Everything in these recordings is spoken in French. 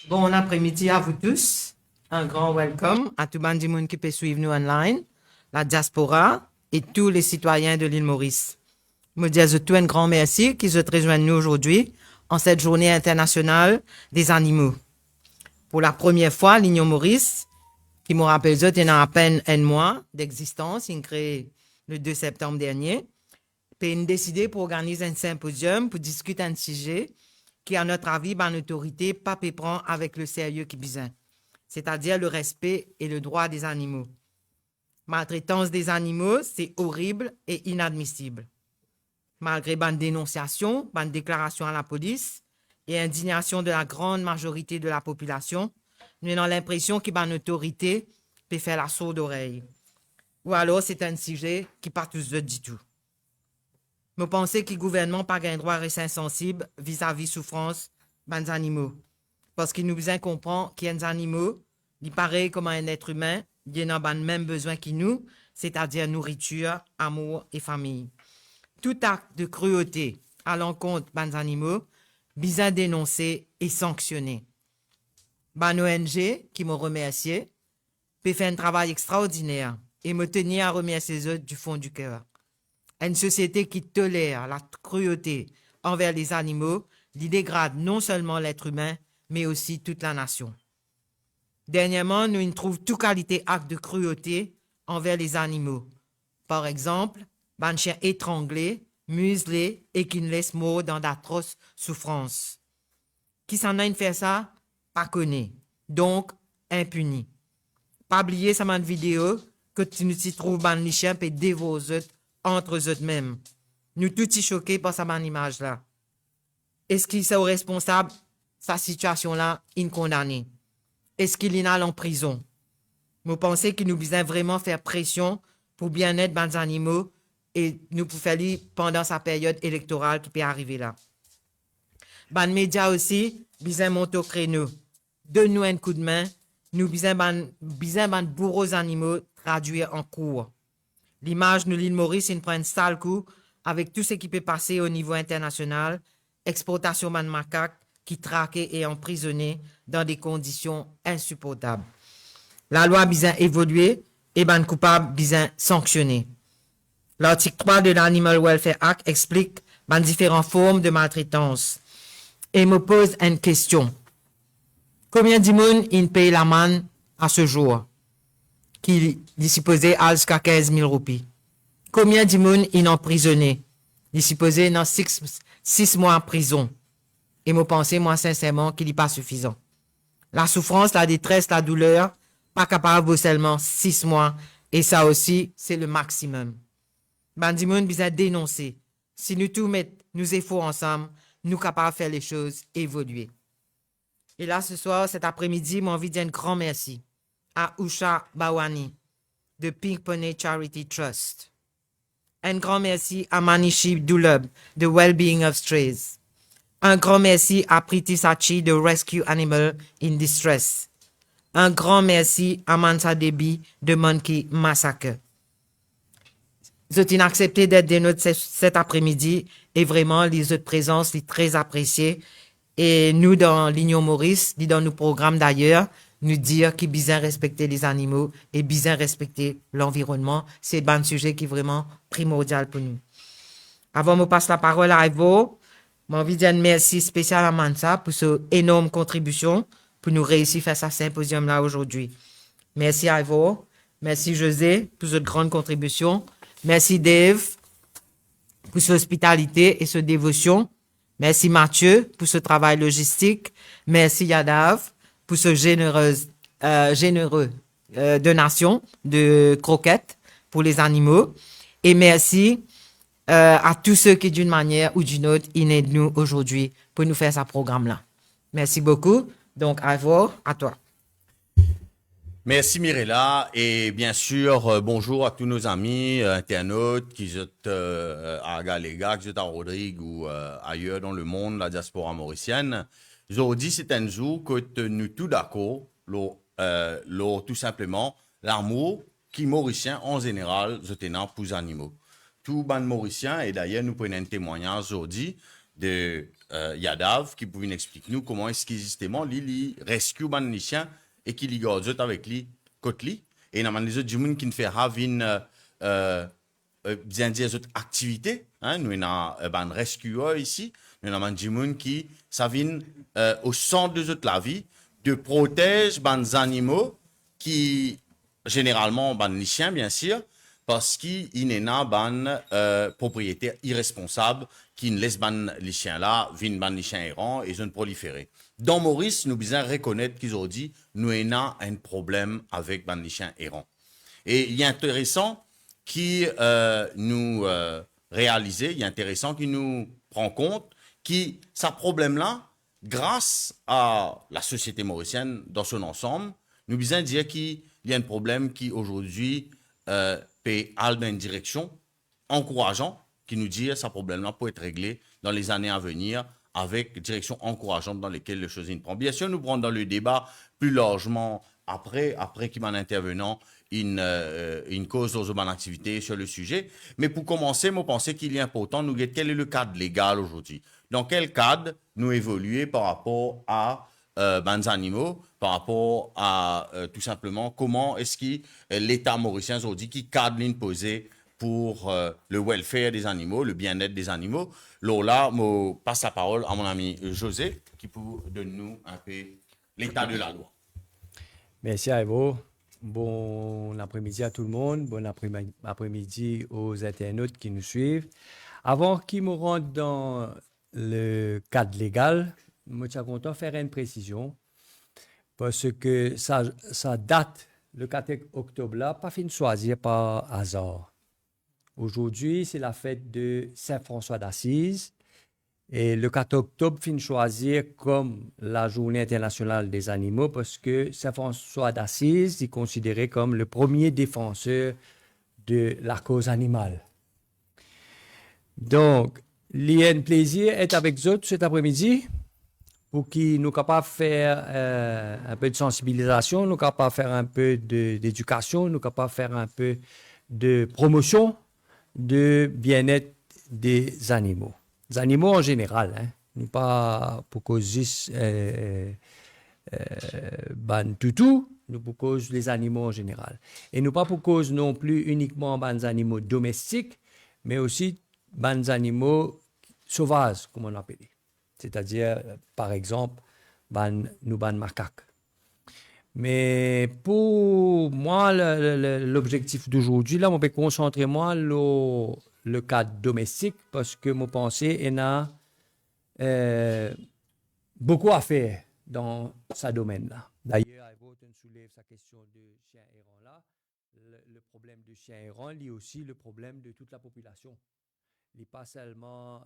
Bon après-midi à vous tous. Un grand welcome à tout le monde qui peut suivre nous online, la diaspora et tous les citoyens de l'île Maurice. Je dis à tout un grand merci qui se rejoignent nous aujourd'hui en cette journée internationale des animaux. Pour la première fois, l'Union Maurice, qui me rappelle il y a à peine un mois d'existence, il créé le 2 septembre dernier, puis une décidé pour organiser un symposium pour discuter un sujet qui, à notre avis, par l'autorité, pas prend avec le sérieux qui besoin, c'est-à-dire le respect et le droit des animaux. Maltraitance des animaux, c'est horrible et inadmissible. Malgré bonne dénonciation, bonne déclaration à la police et indignation de la grande majorité de la population, nous avons l'impression que bonne autorité peut faire la sourde oreille. Ou alors c'est un sujet qui pas tous du tout. Je pense que le gouvernement n'a pas un droit à rester insensible vis-à-vis souffrance des animaux. Parce qu'il nous besoin comprendre qu'il y a des animaux, ils paraissent comme un être humain, ils ont les mêmes besoins que nous, c'est-à-dire nourriture, amour et famille. Tout acte de cruauté à l'encontre des animaux, besoin dénoncer et sanctionner. Ban ONG, qui me remercie, peut faire un travail extraordinaire et me tenir à remercier les autres du fond du cœur. Une société qui tolère la cruauté envers les animaux, il dégrade non seulement l'être humain, mais aussi toute la nation. Dernièrement, nous trouvons toute qualité acte de cruauté envers les animaux. Par exemple, ban chien étranglé, muselé et qui ne laisse mourir dans d'atroces souffrances. Qui s'en a fait ça? Pas connu. Donc, impuni. Pas oublier ça ma vidéo que tu nous trouves ban les chiens et dévorer entre eux-mêmes. Nous tous choqués par cette image là. Est-ce qu'il est responsable de sa situation là, condamné? Est-ce qu'il est en prison? Vous pensez qu'il nous besoin vraiment faire pression pour bien-être des animaux et nous pour faire pendant sa période électorale qui peut arriver là. Les médias aussi, besoin monter au créneau. Donne-nous un coup de main. Nous besoin de bourreaux animaux traduire en cours. L'image de l'île Maurice, il prend un sale coup avec tout ce qui peut passer au niveau international, exportation de macaques qui traqués et emprisonnés dans des conditions insupportables. La loi a besoin évoluer et ban coupable besoin sanctionner. L'article 3 de l'Animal Welfare Act explique les différentes formes de maltraitance et me pose une question. Combien de monde il paye l'amende à ce jour? Qui est supposé à jusqu'à 15 000 roupies. Combien de monde il est emprisonné? Il est supposé dans 6 mois en prison. Et moi pensez, moi, sincèrement, qu'il n'est pas suffisant. La souffrance, la détresse, la douleur, pas capable de seulement 6 mois. Et ça aussi, c'est le maximum. Bandimoun besoin dénoncer. Si nous tous mettons nos efforts ensemble, nous capables de faire les choses évoluer. Et là, ce soir, cet après-midi, j'ai envie de dire un grand merci à Usha Bawani de Pink Pony Charity Trust. Un grand merci à Manishi Dulab de Wellbeing of Strays. Un grand merci à Priti Sachi de Rescue Animal in Distress. Un grand merci à Mansa Debi de Monkey Massacre. Vous avez accepté d'être de notre cet après-midi et vraiment, les autres présences, sont très appréciées. Et nous, dans l'Union Maurice, dans nos programmes d'ailleurs, nous dire qu'il besoin respecter les animaux et besoin respecter l'environnement. C'est un sujet qui est vraiment primordial pour nous. Avant de passer la parole à Ivo, j'ai envie de dire un merci spécial à Mansa pour cette énorme contribution pour nous réussir à faire ce symposium-là aujourd'hui. Merci Ivo. Merci José pour cette grande contribution. Merci Dave pour cette hospitalité et cette dévotion. Merci Mathieu pour ce travail logistique. Merci Yadav pour ce généreux donation de croquettes pour les animaux. Et merci à tous ceux qui, d'une manière ou d'une autre, ils aident nous aujourd'hui pour nous faire ce programme-là. Merci beaucoup. Donc, Ivor, à toi. Merci Mirella et bien sûr bonjour à tous nos amis internautes qui sont à Galéga, qui sont à Rodrigue ou ailleurs dans le monde, la diaspora mauricienne. Aujourd'hui c'est un jour que nous tous d'accord, tout simplement l'amour qui mauricien en général je tenant pour les animaux. Tout ban mauricien et d'ailleurs nous prenons un témoignage aujourd'hui de Yadav qui pouvait nous expliquer nous comment est-ce qu'il justement li rescue ban les chiens et qui li garde avec lui côté li et dans les autres gens qui ne fait havin bien dire autres activités hein nous avons ban rescueur ici nous avons des gens qui ça vient au centre de toute la vie de protéger ban animaux qui généralement ban les chiens bien sûr parce qu'il n'est pas ban propriétaire irresponsable qui ne laisse ban les chiens là, viennent ban les chiens errants et ils ont proliféré. Dans Maurice, nous besoin reconnaître qu'ils ont dit nous avons un problème avec ban les chiens errants. Et il est intéressant qui nous réaliser, il est intéressant qui nous prend compte qui ça problème là grâce à la société mauricienne dans son ensemble, nous besoin dire qu'il y a un problème qui aujourd'hui peut aller dans une direction encourageante qui nous dit que ce problème-là peut être réglé dans les années à venir avec direction encourageante dans lesquelles les choses prennent. Bien sûr, nous prenons dans le débat plus largement après qu'il y ait un intervenant, une cause dans une activité sur le sujet. Mais pour commencer, moi, je pense qu'il est important de nous dire quel est le cadre légal aujourd'hui. Dans quel cadre nous évoluer par rapport à les animaux, par rapport à tout simplement comment est-ce que l'État mauricien aujourd'hui qui cadre l'imposé pour le welfare des animaux, le bien-être des animaux. Là, je passe la parole à mon ami José qui peut donner nous un peu l'état de la loi. Merci à vous. Bon après-midi à tout le monde. Bon après-midi aux internautes qui nous suivent. Avant qu'ils me rentrent dans le cadre légal, je suis content de faire une précision parce que ça date, le 4 octobre là, pas fin choisir par hasard. Aujourd'hui, c'est la fête de Saint-François d'Assise et le 4 octobre fin choisir comme la journée internationale des animaux parce que Saint-François d'Assise est considéré comme le premier défenseur de la cause animale. Donc, il y a un plaisir d'être avec vous cet après-midi pour qu'ils nous capables de faire un peu de sensibilisation, nous capables de faire un peu d'éducation, nous capables de faire un peu de promotion de bien-être des animaux. Les animaux en général, hein, nous pas pour cause toutou, nous pour cause les animaux en général. Et nous pas pour cause non plus uniquement des animaux domestiques, mais aussi des animaux sauvages, comme on appelle. C'est-à-dire, par exemple, nous macaques. Mais pour moi, l'objectif d'aujourd'hui, là, on peut concentrer moi le cadre domestique parce que mon pensée il y a beaucoup à faire dans ce domaine-là. D'ailleurs, Ivoton soulève sa question de chien errant là. Le problème du chien errant lie aussi le problème de toute la population. Il n'est pas seulement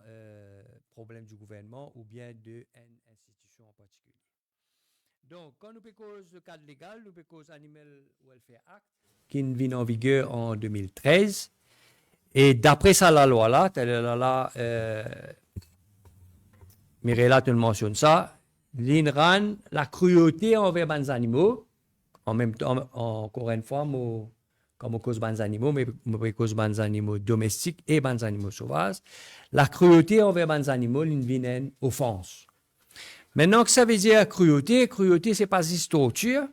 problème du gouvernement ou bien d'une institution en particulier. Donc, quand nous cause le cadre légal, nous cause Animal Welfare Act, qui vient en vigueur en 2013. Et d'après ça, la loi là, Mirella te mentionne ça, l'INRAN, la cruauté envers les animaux, en même temps, encore une fois, comme on cause des animaux, mais on cause des animaux domestiques et des animaux sauvages, la cruauté envers les animaux, il vient une offense. Maintenant que ça veut dire cruauté, c'est pas juste torture.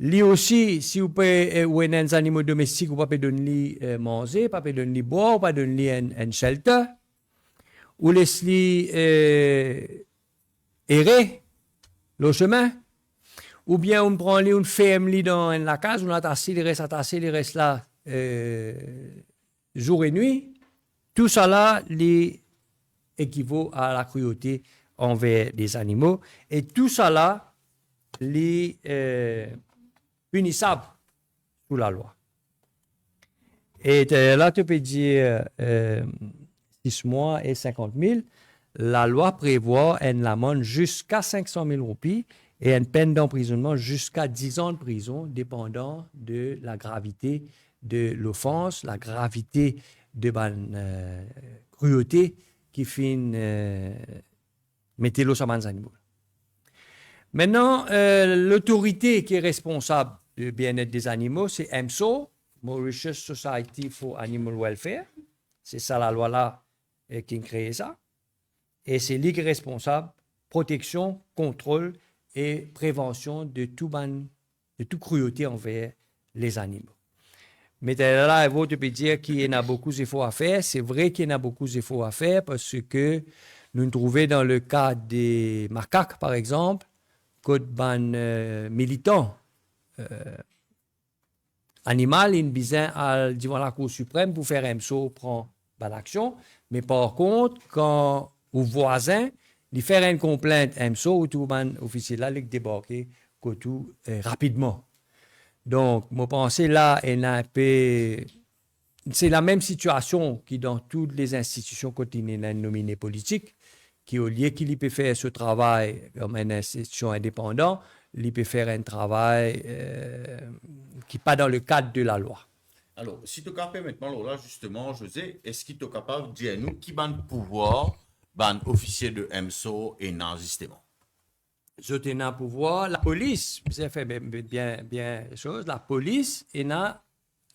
Lui aussi, si vous pouvez ou un animal domestique, vous pouvez donner manger, pas donner boire, pas donner un shelter, ou laisser errer le chemin, ou bien on prend lui, on ferme lui dans la case, on attache, il reste là jour et nuit. Tout ça là, équivaut à la cruauté envers les animaux. Et tout ça là, punissable sous la loi. Et là, tu peux dire 6 mois et 50 000. La loi prévoit une amende jusqu'à 500 000 roupies et une peine d'emprisonnement jusqu'à 10 ans de prison, dépendant de la gravité de l'offense, la gravité de la cruauté qui fait mettre l'eau sur les animaux. Maintenant, l'autorité qui est responsable du bien-être des animaux, c'est MSO, Mauritius Society for Animal Welfare. C'est ça la loi là qui a créé ça. Et c'est lui qui est responsable, protection, contrôle et prévention de toute cruauté envers les animaux. Mais là, vous te peut dire qu'il y en a beaucoup d'efforts à faire. C'est vrai qu'il y en a beaucoup d'efforts à faire parce que nous nous trouvons dans le cas des macaques, par exemple, quand ban militants animal, ils besoin devant la Cour suprême pour faire un saut, prend l'action. Mais par contre, quand aux voisins, ils font une complainte, un saut, ou tout ban officier là, ils débarquent tout rapidement. Donc, moi, pensez là, c'est la même situation qui dans toutes les institutions continuelles nominées politiques, qui au lieu qu'il peut faire ce travail comme une institution indépendante, il peut faire un travail qui n'est pas dans le cadre de la loi. Alors, si tu es capable maintenant, là, justement, José, est-ce qu'il est capable de dire nous qui ban pouvoir, ban officier de MSO et non, justement? Je tenais à pouvoir, la police, vous avez fait bien les choses, la police a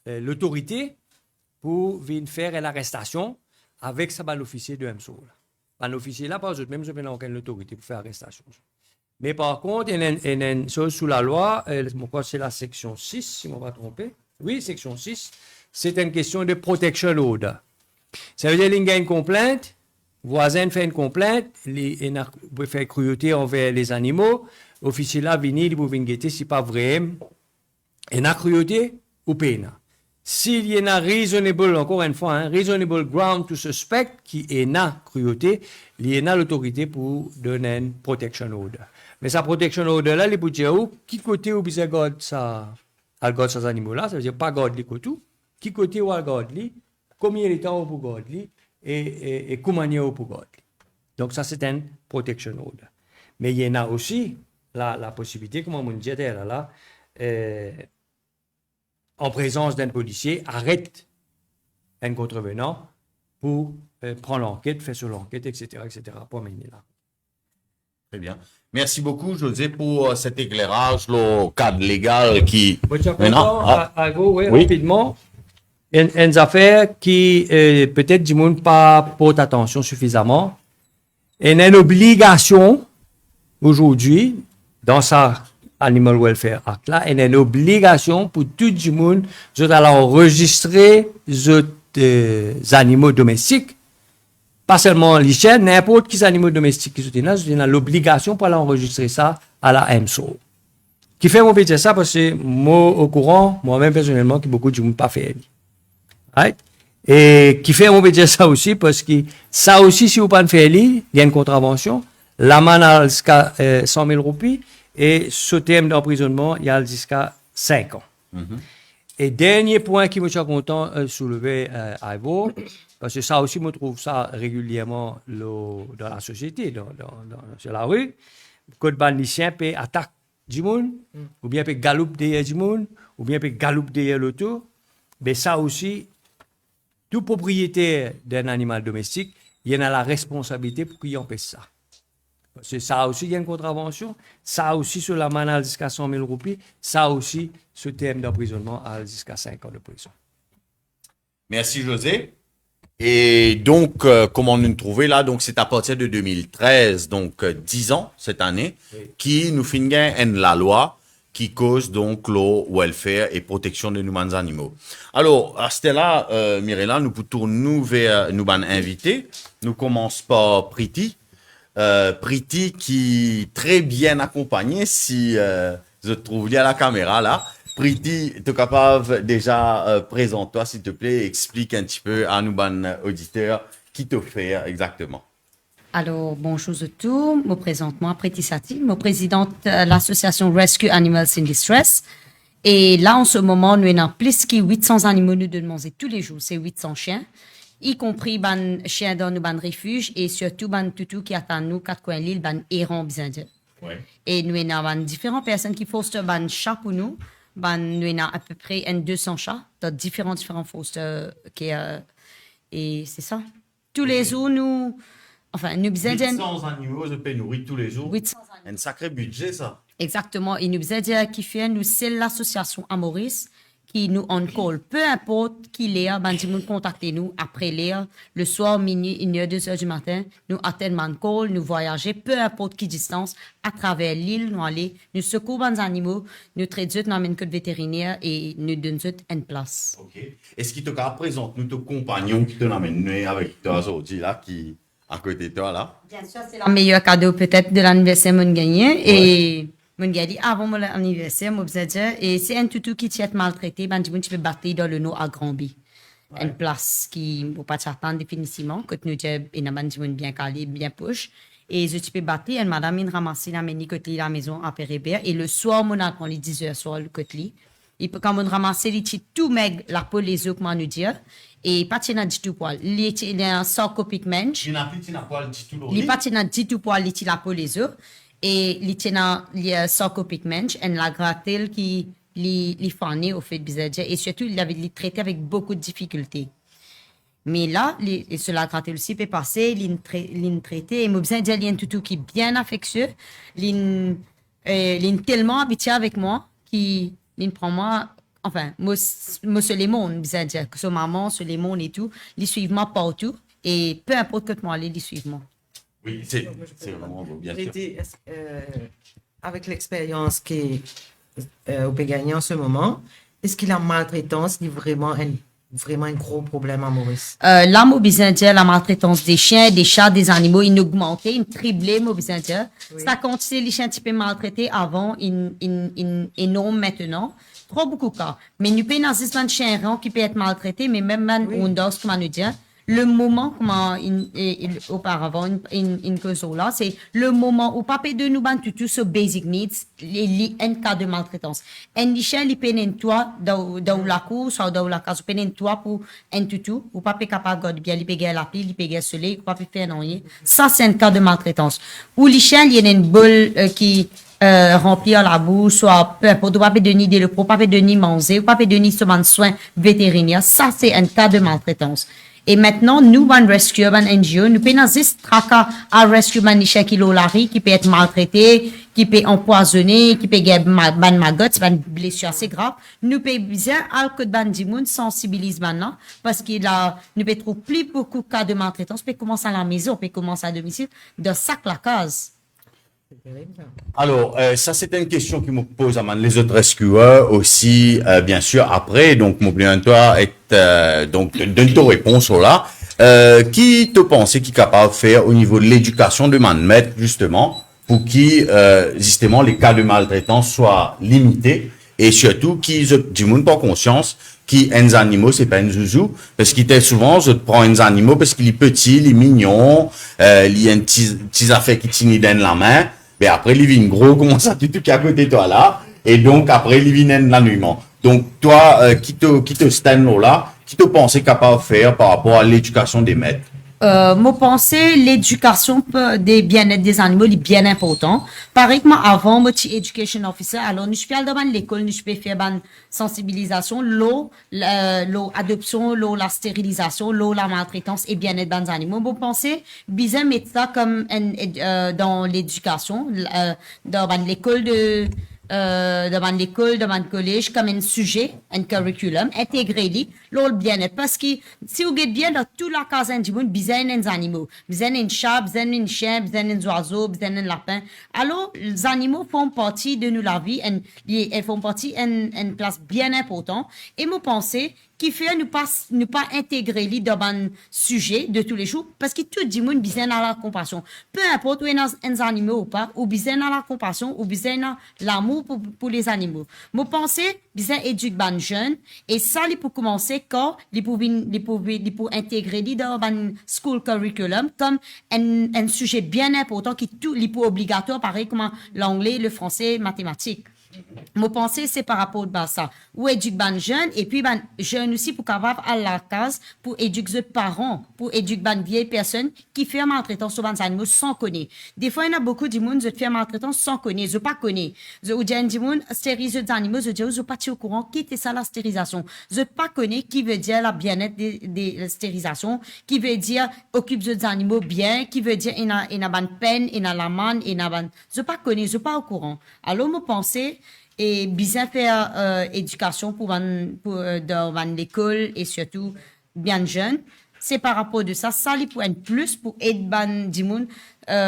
l'autorité pour venir faire l'arrestation avec sa ban officier de MSO. Un officier là, pas eux, même je n'ai aucune autorité pour faire l'arrestation. Mais par contre, il y a une chose sous la loi, c'est la section 6, si je ne me trompe. Oui, section 6, c'est une question de protection order. Ça veut dire qu'il y a une complainte, voisin fait une complainte, il peut faire cruauté envers les animaux, l'officier là vient, il peut venir guetter si pas vrai, il y a cruauté ou peine. S'il y a reasonable, encore une fois, reasonable ground to suspect qu'il y a cruauté, il y a l'autorité pour donner une protection order. Mais sa protection order là, il peut dire qui côté ou bien garde ça, garde ces animaux là, ça veut dire pas garde les côtés, qui côté ou garde les, combien de temps pour garde les et comment il pour garde les. Donc ça c'est une protection order. Mais il y en a aussi la possibilité, comme on dit là, en présence d'un policier, arrête un contrevenant pour prendre l'enquête, faire sur l'enquête, etc., pour mener là. Très bien. Merci beaucoup, José, pour cet éclairage, le cadre légal qui... Oui, rapidement. Une affaire qui, peut-être, du monde pas porte attention suffisamment. Il y a une obligation, aujourd'hui, dans sa Animal Welfare Act, là, il y a une obligation pour tout le monde d'enregistrer les animaux domestiques. Pas seulement les chiens, n'importe quels animaux domestiques qui sont là, ils ont l'obligation pour enregistrer ça à la MSO. Qui fait, moi, dire ça parce que moi, au courant, moi-même, personnellement, que beaucoup de gens n'ont pas fait. Right? Et qui fait, moi, dire ça aussi parce que ça aussi, si vous ne pas faire, il y a une contravention. L'amende jusqu'à 100 000 roupies et ce terme d'emprisonnement, il y a jusqu'à 5 ans. Et dernier point qui me suis content de soulever à vous, parce que ça aussi, je trouve ça régulièrement dans la société, sur la rue. Quand les lycéens peut attaquer du monde, ou bien peut galoper derrière du monde, ou bien peut galoper derrière l'auto. Mais ça aussi, tout propriétaire d'un animal domestique, il y en a la responsabilité pour qu'il empêche ça. Parce que ça aussi, il y a une contravention. Ça aussi, sur la manne jusqu'à 100 000 roupies. Ça aussi, ce terme d'emprisonnement à jusqu'à 5 ans de prison. Merci, José. Et donc, comment nous trouver là? Donc, c'est à partir de 2013, donc 10 ans cette année, qui nous finit la loi qui cause donc le welfare et protection de nos animaux. Alors, à ce là, Mirella, nous pouvons nous vers nous invités. Nous commençons par Priti. Priti qui est très bien accompagné, si je trouve à la caméra là. Priti, tu es capable déjà présente-toi s'il te plaît, explique un petit peu à nos auditeurs qui te fait exactement. Alors, bonjour à tous, je me présente moi, Priti Sati, je présidente de l'association Rescue Animals in Distress. Et là, en ce moment, nous avons plus de 800 animaux nous de manger tous les jours, c'est 800 chiens. Y compris ban chiens dans nos ban refuge et surtout ban toutou qui attendent nous quatre coins l'île ban errant bien dire. Ouais. Et nous avons différentes personnes qui foster ban chat pour nous. Ban nous avons à peu près 200 chats dans différents foster qui et c'est ça. Tous les jours nous nous besoin 800 animaux, je peux nourrir tous les jours. 800 animaux. Un sacré budget ça. Exactement, et nous besoin dire qui fait nous c'est l'association à Maurice qui nous on call. Peu importe qui l'est, ben, du monde contactez nous après l'heure, le soir, minuit, 1h, 2h du matin, nous attendons un call, nous voyager, peu importe qui distance, à travers l'île, nous aller, nous secours les animaux, nous traitons dans une code vétérinaire et nous donnons une place. Ok. Est-ce qu'il te présente nous ton compagnon qui te l'amène avec toi aujourd'hui là, qui à côté de toi là? Bien sûr, c'est le meilleur cadeau peut-être de l'anniversaire mon gagné et mon gars dit avant mon anniversaire, moi vous dire et c'est un toutou qui t'est maltraité, ben tu peux battre dans le nom à Granby. Une place qui ne peut pas s'attendre définitivement, que nous avons une bien calé, bien push. Et je peux battre, et madame, il ramasse la meni côté la maison à Pérébert. Et le soir, mon attend les 10h soir, le côté. Et quand on ramasse les petits tout meg, la peau, les os, comment nous dire. Et pas de du tout poil. Il y a un sarcopic mensch. Il n'a plus de poil du tout. Il pas du tout poil, il la peau, les os. Et il y a un sarcopic mensch, et la grattelle qui, les fané au fait bizarre et surtout il avait traité avec beaucoup de difficultés. Mais là, cela gratte aussi peut passer, l'in traité et moi besoin de dire tout qui est bien affectueux, l'in tellement habitué avec moi qui l'in prend moi enfin moi sur les mondes besoin de dire que sur maman sur les mondes et tout, ils suivent moi partout et peu importe que moi aller ils suivent moi. Oui, c'est vraiment bien sûr. Avec l'expérience qui au gagner en ce moment, est-ce que la maltraitance est vraiment un gros problème à Maurice? Là, moi, besoin de dire la maltraitance des chiens, des chats, des animaux, il augmenté, il triplé, moi, besoin de dire. Oui. Ça continue, les chiens typés maltraités avant, énorme maintenant. Trop beaucoup de cas. Mais nous pouvons dans un chien errant qui peut être maltraité, mais même on dort, comment nous dire. Le moment, comment auparavant, une cause là, c'est le moment où papa de nous ban tout ce basic needs, un cas de maltraitance. Un chien, il peine toi, dans la course, ou dans la case, peine toi pour un tutu, ou papa capable de bien, il paye la pile, il paye le soleil, ou papa faire rien. Ça, c'est un cas de maltraitance. Ou les chiens, il y a une boule, qui, remplir la bouche, soit peu importe, ou pas de ni de le pro, pas de ni manger, ou pas de ni soins vétérinaires. Ça, c'est un cas de maltraitance. Et maintenant, nous, un rescue, un NGO, nous pouvons juste traquer à rescue un chien qui qui peut être maltraité, qui peut empoisonner, qui peut avoir une maggotte, une blessure assez grave. Nous pouvons bien, alors que nous sensibilise maintenant, parce qu'il a, nous pouvons trouver plus beaucoup de cas de maltraitance, on peut commencer à la maison, on peut commencer à domicile, de sac la case. Alors, ça, c'est une question qui me pose à les autres rescueurs aussi, bien sûr, après. Donc, mon client, toi, donc, donne ta réponse là. Qui te pense qui est capable de faire au niveau de l'éducation de maître, justement, pour qui, justement, les cas de maltraitance soient limités et surtout, qui, du monde pas conscience, qui, un animaux, c'est pas un zouzou, parce qu'il était souvent, je prends un animaux parce qu'il est petit, il est mignon, il y a un petit affaire qui tient dans la main. Mais après, il vient gros, comment ça, tout qui est à côté de toi là. Et donc, après, il vient l'annuiement. Donc, toi, qui te stand là, qui te pensais capable de faire par rapport à l'éducation des maîtres? Moi, pensais l'éducation des bien-être des animaux est bien important. Pareil que moi, avant, moi, je suis education officer. Alors, nous, je peux aller dans l'école, nous, je peux faire une sensibilisation, l'eau, adoption, l'eau, la stérilisation, l'eau, la maltraitance et bien-être des animaux. Moi, pensais, bien mettre ça comme dans l'éducation, dans l'école dans l'école, dans le collège, comme un sujet, un curriculum, intégré, l'autre bien-être. Parce que, si vous êtes bien dans toute la case du monde, besoin des animaux. Besoin d'un chat, besoin d'un chien, besoin d'un oiseau, besoin d'un lapin. Alors, les animaux font partie de nous la vie, elles font partie d'une place bien importante. Et moi, pensais, qui fait nous pas intégrer dans un sujet de tous les jours, parce que tout le monde besoin de la compassion. Peu importe où est un animaux ou pas, ou besoin de la compassion, ou besoin de l'amour pour les animaux. Moi, pensais, besoin éduquer les jeunes, et ça, il peut commencer quand il peut intégrer dans un school curriculum comme un sujet bien important qui tout, il peut obligatoire, pareil comme l'anglais, le français, mathématiques. Mon pensée, c'est par rapport à ça. Ou éduquer les jeunes, et puis, jeunes aussi pour capable à la case, pour éduquer les parents, pour éduquer les vieilles personnes qui font maltraitance sur les animaux sans connaître. Des fois, il y a beaucoup de monde qui font maltraitance sans connaître, je pas connaître. Je dis à des gens, stériliser les animaux, je dis, je pas au courant, qui était ça la stérilisation. Je pas connaître qui veut dire la bien-être des stérilisations, qui veut dire occupe les animaux bien, qui veut dire il a une peine, il a la manne, il a je pas connaître, je pas au courant. Alors, mon pensée, et bien faire éducation dans l'école et surtout bien jeune. C'est par rapport de ça, ça il peut être plus pour aider ban dimoun,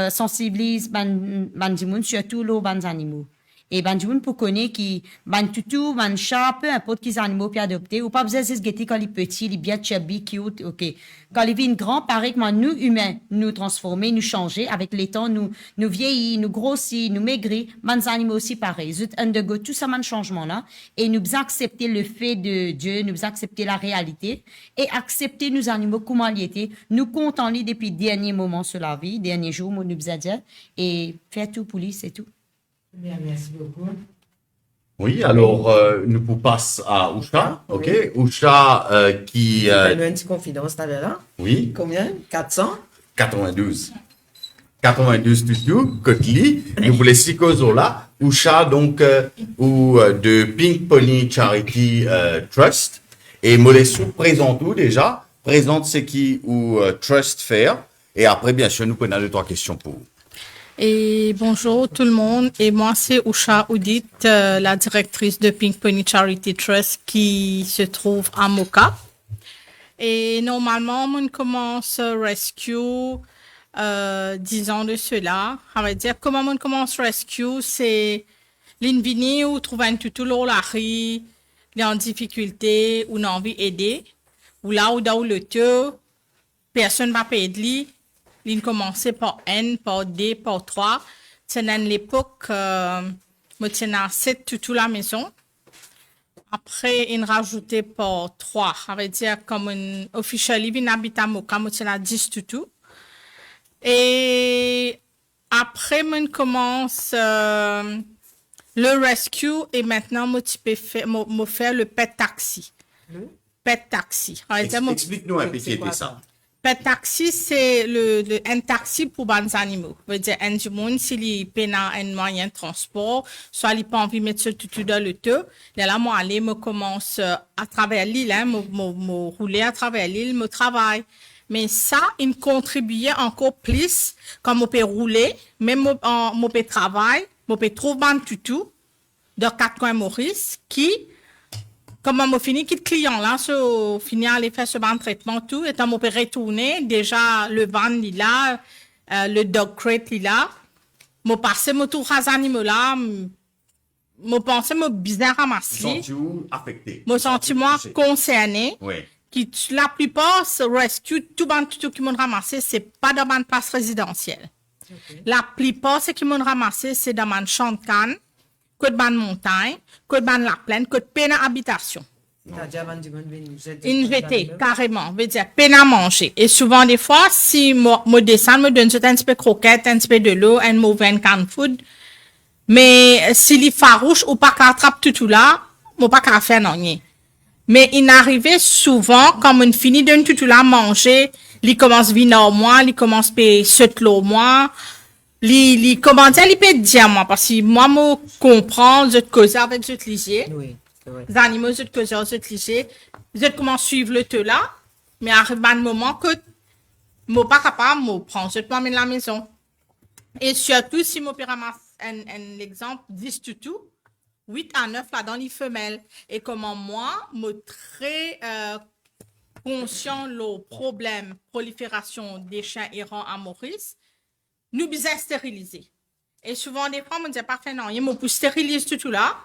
sensibiliser ban dimoun surtout les ban animaux. Et ban dimoun pour connaître qui ban toutou, ban chat, peu importe qu'ils animaux puis adopter ou pas besoin de se guetter quand il est petit, il est bien chubby, cute, ok. Quand il vient grand, pareil que nous humains, nous transformer, nous changer avec les temps, nous vieillir, nous grossir, nous maigrir, ban animaux aussi pareil. Zut undergo tout ça man changement là et nous accepter le fait de Dieu, nous accepter la réalité et accepter nos animaux comment ils étaient, nous comptons les depuis dernier moment sur la vie, dernier jour, nous dire et faire tout pour lui, c'est tout. Bien, merci beaucoup. Oui, alors nous pouvons passer à Usha, ok? Oui. Usha qui... Fais-nous une petite confidence, t'avais là? oui, Combien? 400? 92. 92 tutu, Kotli, nous voulons six causes là. Usha, donc, de Pink Pony Charity Trust. Et Molessu présente tout déjà, présente ce qui ou Trust faire. Et après, bien sûr, nous prenons 2-3 questions pour vous. Et bonjour tout le monde. Et moi, c'est Usha Oudit, la directrice de Pink Pony Charity Trust qui se trouve à Moka. Et normalement, on commence Rescue 10 ans de cela. On va dire comment on commence Rescue, c'est l'invini ou trouver un tutu l'eau la rue, il est en difficulté ou n'a envie d'aider. Ou là où dans le teu, personne va pas aider. Il commençait par N, par D, par 3. C'est dans l'époque, je tiens à 7 tutus la maison. Après, il rajoutait par 3. Ça veut dire comme un officiel, il habite à Moka, je tiens à 10 tutus. Et après, on commence le rescue et maintenant, je fais le pet taxi. Pet taxi. Explique-nous un peu qui était ça. Pet taxi, c'est un taxi pour les animaux. Ça veut dire, un du monde, s'il peine un moyen de transport, soit il n'a pas envie de mettre ce tutu dans le teu, là, moi, aller, me commence à travers l'île, me rouler à travers l'île, me travaille. Mais ça, il contribuait encore plus quand je peux rouler, même je peux travailler, je peux trouver un tutu dans 4 coins Maurice qui, comme on fini qui client là, fini à aller faire ce ban traitement tout, et on peut retourner, déjà le van il là, le dog crate il là, je passe mon tour à animaux là, je pense me bien ramassé. Sens-tu affecté? Je sens moi concerné. Oui. Qui la plupart se rescue tout ban tout qui m'ont ramassé, c'est pas dans ma place résidentielle. Okay. La plupart c'est qui m'ont ramassé, c'est dans ma champ de canne, côte ban montagne, côte ban la plaine, côte peine à habitation. Une jeté, carrément, veut dire peine à manger. Et souvent, des fois, si je descends, me donne un petit peu croquette, un petit peu de l'eau, un mauvais can food. Mais s'il est farouche ou pas qu'à attraper tout là, je pas qu'à faire non. Mais il arrivait souvent, quand on finit d'un tout là manger, il commence à venir au moi, il commence à sauter l'eau moi, il commence à dire moi, parce que moi, je comprends, je cause avec je lisier. Oui, c'est vrai. Les animaux, je cause, je lisier. Je commence à suivre le tout là, mais arrive un moment que, je pas capable, je prends, je m'amène à la maison. Et surtout, si je peux ramasser un exemple, 10 tutus, 8 à 9 là dans les femelles. Et comment moi, me très conscient le problème prolifération des chiens errants à Maurice, nous besoin stériliser. Et souvent, des fois, on me dit parfait, non, il me pour stériliser tout là.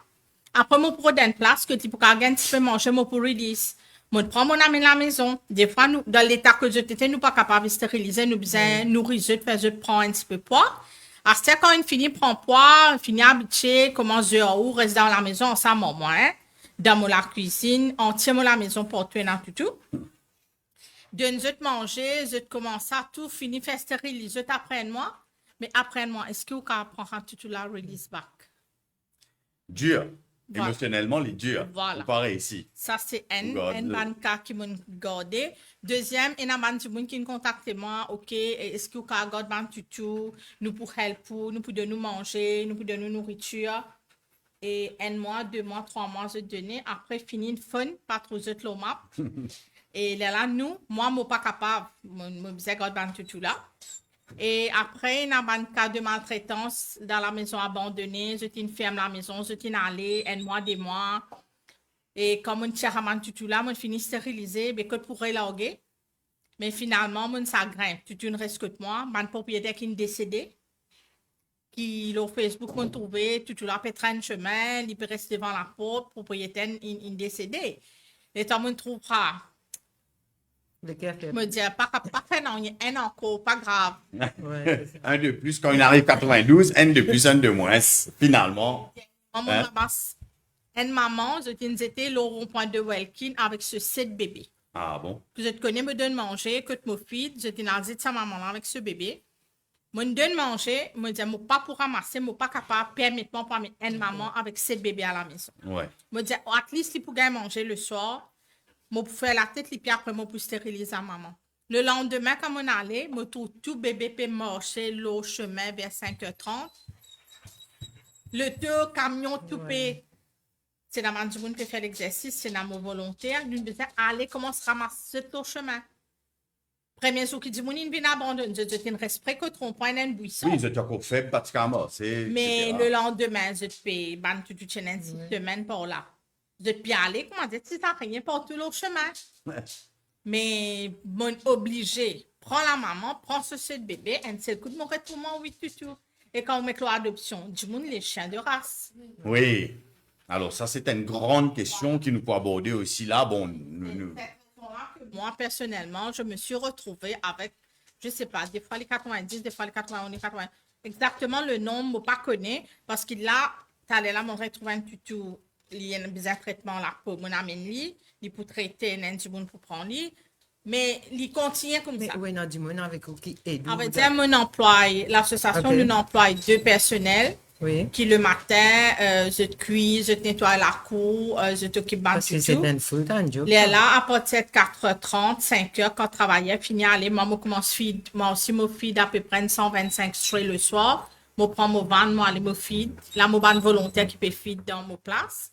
Après, je prends une place que tu peux gagner, tu peux manger, je peux release. Je prends mon ami à la maison. Des fois, nous, dans l'état que j'étais, nous pas capables de stériliser, nous besoin nourrir, je prends un petit peu poids. À ce quand il finit prend poids, finit habitué, commence ou reste dans la maison ensemble moi, hein, dans la cuisine, on tient la maison pour tuer dans tout. De nous manger, je commence à tout finir faire stériliser après moi, mais après moi, est-ce que vous pouvez prendre tout la release back? Dur. Voilà. Émotionnellement, il est dur. Voilà. Pareil ici. Ça, c'est un banca qui m'a gardé. Deuxième, il y a un banque qui contacte moi. OK, est-ce que vous avez gardé tutu? Nous pour help, nous pour donner nous manger, nous pour donner nous nourriture. Et 1 mois, 2 mois, 3 mois, je donne. Après, fini une fun, pas trop de l'eau map. Et là, nous, moi, je ne suis pas capable. Je me disais, garde tutu là. Et après, il y a un cas de maltraitance dans la maison abandonnée. Je t'ai ferme la maison, je t'ai allé, un mois, des mois. Et comme on tire à tout là, on finit stérilisé, mais que pourrait larguer. Mais finalement, mon ça grimpe. Tu ne restes que de moi. Mon propriétaire qui est décédé, qui le Facebook m'a trouvé, tout là, peut un chemin, il peut rester devant la porte, propriétaire est décédé. Et toi, on trouvera. Lequel fait? Me dire, pas fait, non, un encore, pas grave. Ouais, c'est ça. Un de plus, quand il arrive 92, un de plus, un de moins. Finalement. Maman, Hein? une maman, je t'ai été le rond-point de Welkin avec ce 7 bébés. Ah bon? Que je te connais, me donne manger, que tu me fides, je t'ai dit sa maman là avec ce bébé. Me donne manger, me dit, moi pas pour ramasser, moi pas capable, permettez-moi pour mettre une maman avec 7 bébés à la maison. Ouais. Me dit, at least, il pourrait manger le soir, moi pour faire la tête, puis après, moi pour stériliser la maman. Le lendemain, quand on allait, moi trouve tout bébé peut marcher le chemin vers 5h30. Le deux camion tout peut. C'est la main du monde qui fait l'exercice, c'est la mon volontaire. Nous disons, allez, commence à ramasser ton chemin. Premier jour qui dit, mon il vient abandonner. Je dis, ne reste près que ton point d'un buisson. Oui, c'est encore fait, pratiquement. Mais le lendemain, je te paye, ban tout tu tiens semaine par là. Je te paye aller, comment dire, si t'as rien pour tout le chemin. Ouais. Mais, mon obligé, prends la maman, prends ce bébé, et c'est le coup de mon retournement, oui, tout. Et quand on met l'adoption, du monde, les chiens de race. Oui. Alors, ça, c'est une grande question qui nous peut aborder aussi là. Bon, Moi, personnellement, je me suis retrouvée avec, je sais pas, des fois les 90, des fois les 81, les 80. Exactement le nombre, je ne connais pas parce qu'il a, tu allais là, me retrouver un tuto, il y a un bizarre traitement là pour mon amène il pour traiter un du monde pour prendre lui. Mais il continue comme Mais ça. oui, non, dis-moi, non, avec qui aide. On va dire, mon emploi, l'association, Ok. nous emploie 2 personnels. Oui. Qui le matin, je te cuis, je te nettoie la cour, je t'occupe de Parce que c'est un full-time job. les là, à partir de 4h30, 5h, quand je travaillais, fini aller, moi, je commence feed, moi aussi, je feed à peu près 125 straight le soir. Je prends mon van, moi, aller me feed. Là, mon van volontaire qui peut feed dans mon place.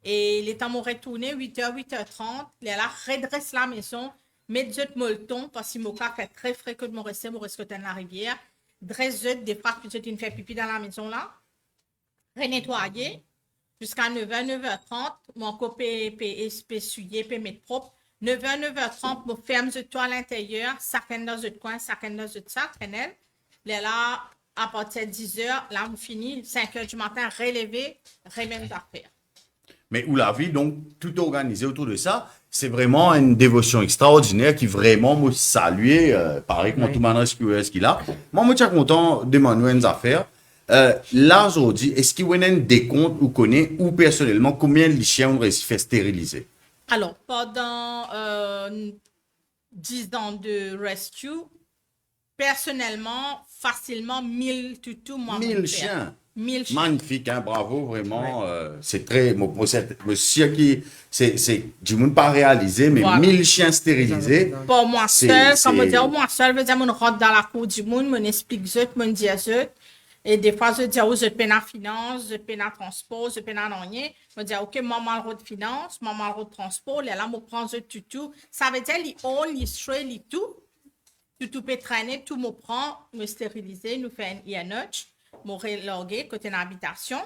Et les temps, je retourné 8h, 8h30. Les là, redresse la maison, met de molleton, parce que mon cas fait très frais que de mon rester dans la rivière. Dresse des fois, que je fais pipi dans la maison là. Renettoyer jusqu'à 9h, 9h30. Mon copé peut essuyer, peut mettre propre. 9h, 9h30, je ferme le toit à l'intérieur, ça fait dans le coin, ça fait dans le sac, là, à partir de 10h, là, on finit, 5h du matin, relever, remède d'affaires. mais où la vie, donc, tout organisé autour de ça, c'est vraiment une dévotion extraordinaire qui vraiment me salue, pareil que mon tout maintenant, ce qu'il a. Moi, je suis content de m'en affaires. Là, aujourd'hui, est-ce qu'il y a un décompte ou connaît, ou personnellement, combien de chiens ont réussi à faire stériliser? Alors, pendant 10 ans de rescue, personnellement, facilement, 1000 toutous, moi, 1000 chiens. 1000 chiens. Magnifique, hein, bravo, vraiment. C'est très. Monsieur qui. C'est du monde pas réalisé, mais Voilà. 1000 chiens stérilisés. Pour moi C'est- seul, c'est- comme on dit, moi seul, veut dire, on rentre dans la cour du monde, on explique zut, on dit zut. Et des fois, je dis, oh, je paie la finance, je paie la transport, je paie la rien. Je dis, OK, maman, le de finance, maman, le de transport, là, je prends zut, tout. Ça veut dire, les all, les straight, les tout. Tout peut traîner, tout me prend, me stériliser, nous fait un INH, me reloguer côté l'habitation.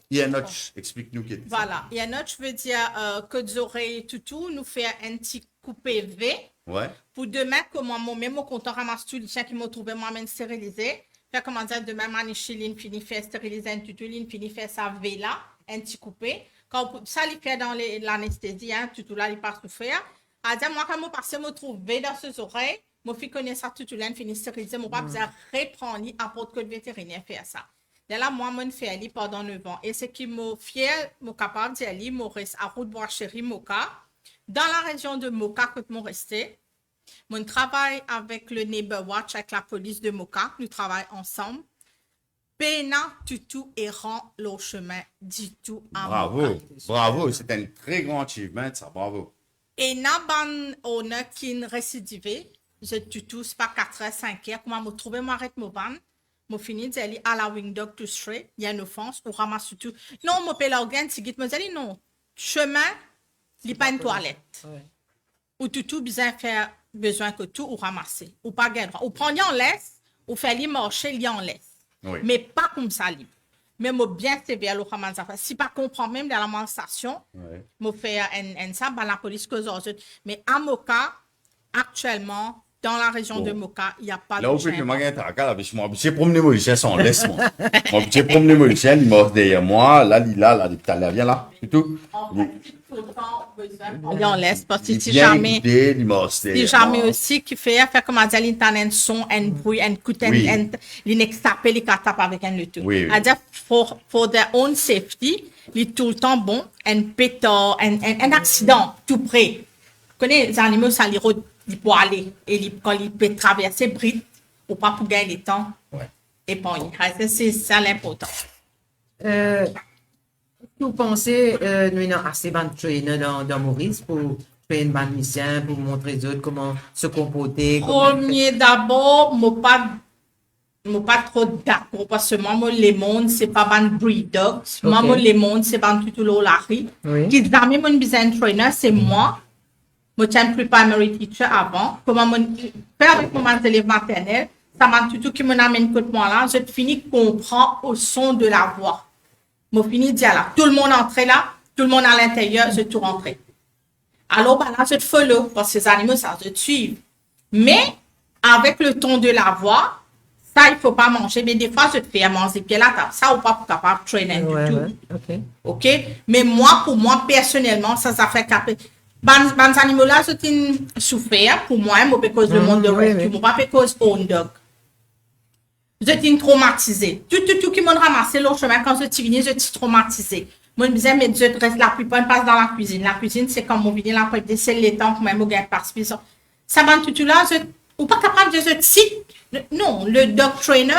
Il y a un autre. Explique-nous qui est. Voilà. INH veut dire que vous aurez tout, nous fait un petit coupé V. Ouais. Pour demain, comment moi-même, au compteur ramasse tout les chiens qui m'ont trouvé moi-même stérilisé. Fait comment dire, demain, manichiline finit faire stériliser un tutu, line finit faire sa V là, un petit coupé. Quand ça, il fait dans l'anesthésie, hein, tutu là, il passe tout faire. À dire, moi, quand je passe, me trouve V dans ses oreilles, mon fils connaît ça, tutu là, finit stérilisé, mon pas besoin de reprendre, apporte que le vétérinaire fait ça. Là, moi, je fais aller pendant 9 ans. Et ce qui m'a fier, je suis capable d'y aller, je reste à Route-Bois-Chéri, Moka. Dans la région de Moka, que je resté. Mon travail avec le Neighbor Watch, avec la police de Moka, nous travaillons ensemble. Pena, tutu, errant, le chemin, du tout à Bravo. Moka. Bravo. C'est un très grand achievement, ça. Bravo. Et n'a on a qui est récidivé, je tutu, c'est pas 4h, 5h, comment me trouver, m'arrête mon van, me fini d'aller à la wing dog to straight, il y a une offense, ou ramasse tout. Non, me paye l'organe, si me dit non, chemin, il n'y a pas une toilette. Ouais. Ou tout besoin faire besoin que tout ou ramasser ou pas gagner droit ou prendre en laisse ou faire les marcher, il en laisse. Oui. Mais pas comme ça, libre. Mais moi, bien sévère, le Hamas a fait. Si pas comprend même dans la manifestation, Ouais. moi, faire ça, ben, la police cause aux autres. Mais à Moka, actuellement, dans la région Bon. de Moka, il n'y a pas Là, de où peut que chien. moi, je suis habitué à promener mon chien sans laisse, moi. Moi, j'ai promené mon chien, il m'a derrière moi, là, il est là, depuis tout à l'heure, viens là, c'est tout. Il en laisse, parce que Il si vient jamais... écouter, il m'a Si derrière jamais moi. aussi qui fait comment dire l'internet un son un bruit un coup Oui. l'inextape les tape avec un le tout. Oui, oui. À dire for their own safety, il est tout le temps bon un pétard un accident tout près. Connais les animaux ça les pour aller et quand il peut traverser bride ou pas pour gagner le temps. Ouais. Et bon, c'est ça l'important. Vous pensez, nous avons assez de trainers dans Maurice pour trainer les musiciens, pour montrer aux autres comment se comporter. Premier d'abord, moi pas trop d'accord parce que moi les mondes c'est pas ban breed dogs. Moi Ok. les mondes c'est ban tout le lari. Oui. Qui jamais mon business trainer c'est moi. Moi tiens plus primary teacher avant. Comment mon faire avec mon élève maternel, ça m'a tout qui me amène côté moi là, je finis comprendre au son de la voix. Moi fini dire là, tout le monde entré là, tout le monde à l'intérieur, je tout rentré. Alors, bah là, je te follow parce que les animaux, ça te suivre. Mais, avec le ton de la voix, ça, il faut pas manger. Mais des fois, je te fais manger pied là, ça, ou pas capable de traîner du Ouais, tout. ouais, ok. OK? Mais moi, pour moi, personnellement, ça fait capable. Ban animaux là, c'est une souffert. Pour moi, moi, parce que le monde de oui, rescue, oui. moi, pas parce que own dog. Je suis traumatisée. Tout qui m'a ramassé le chemin quand je suis venue, je suis traumatisée. Moi, je me disais, mais je reste la plupart passe dans la cuisine. La cuisine, c'est comme on vient là pour c'est les temps pour même au gain par ça va tout là, ou pas capable de se non, le dog trainer,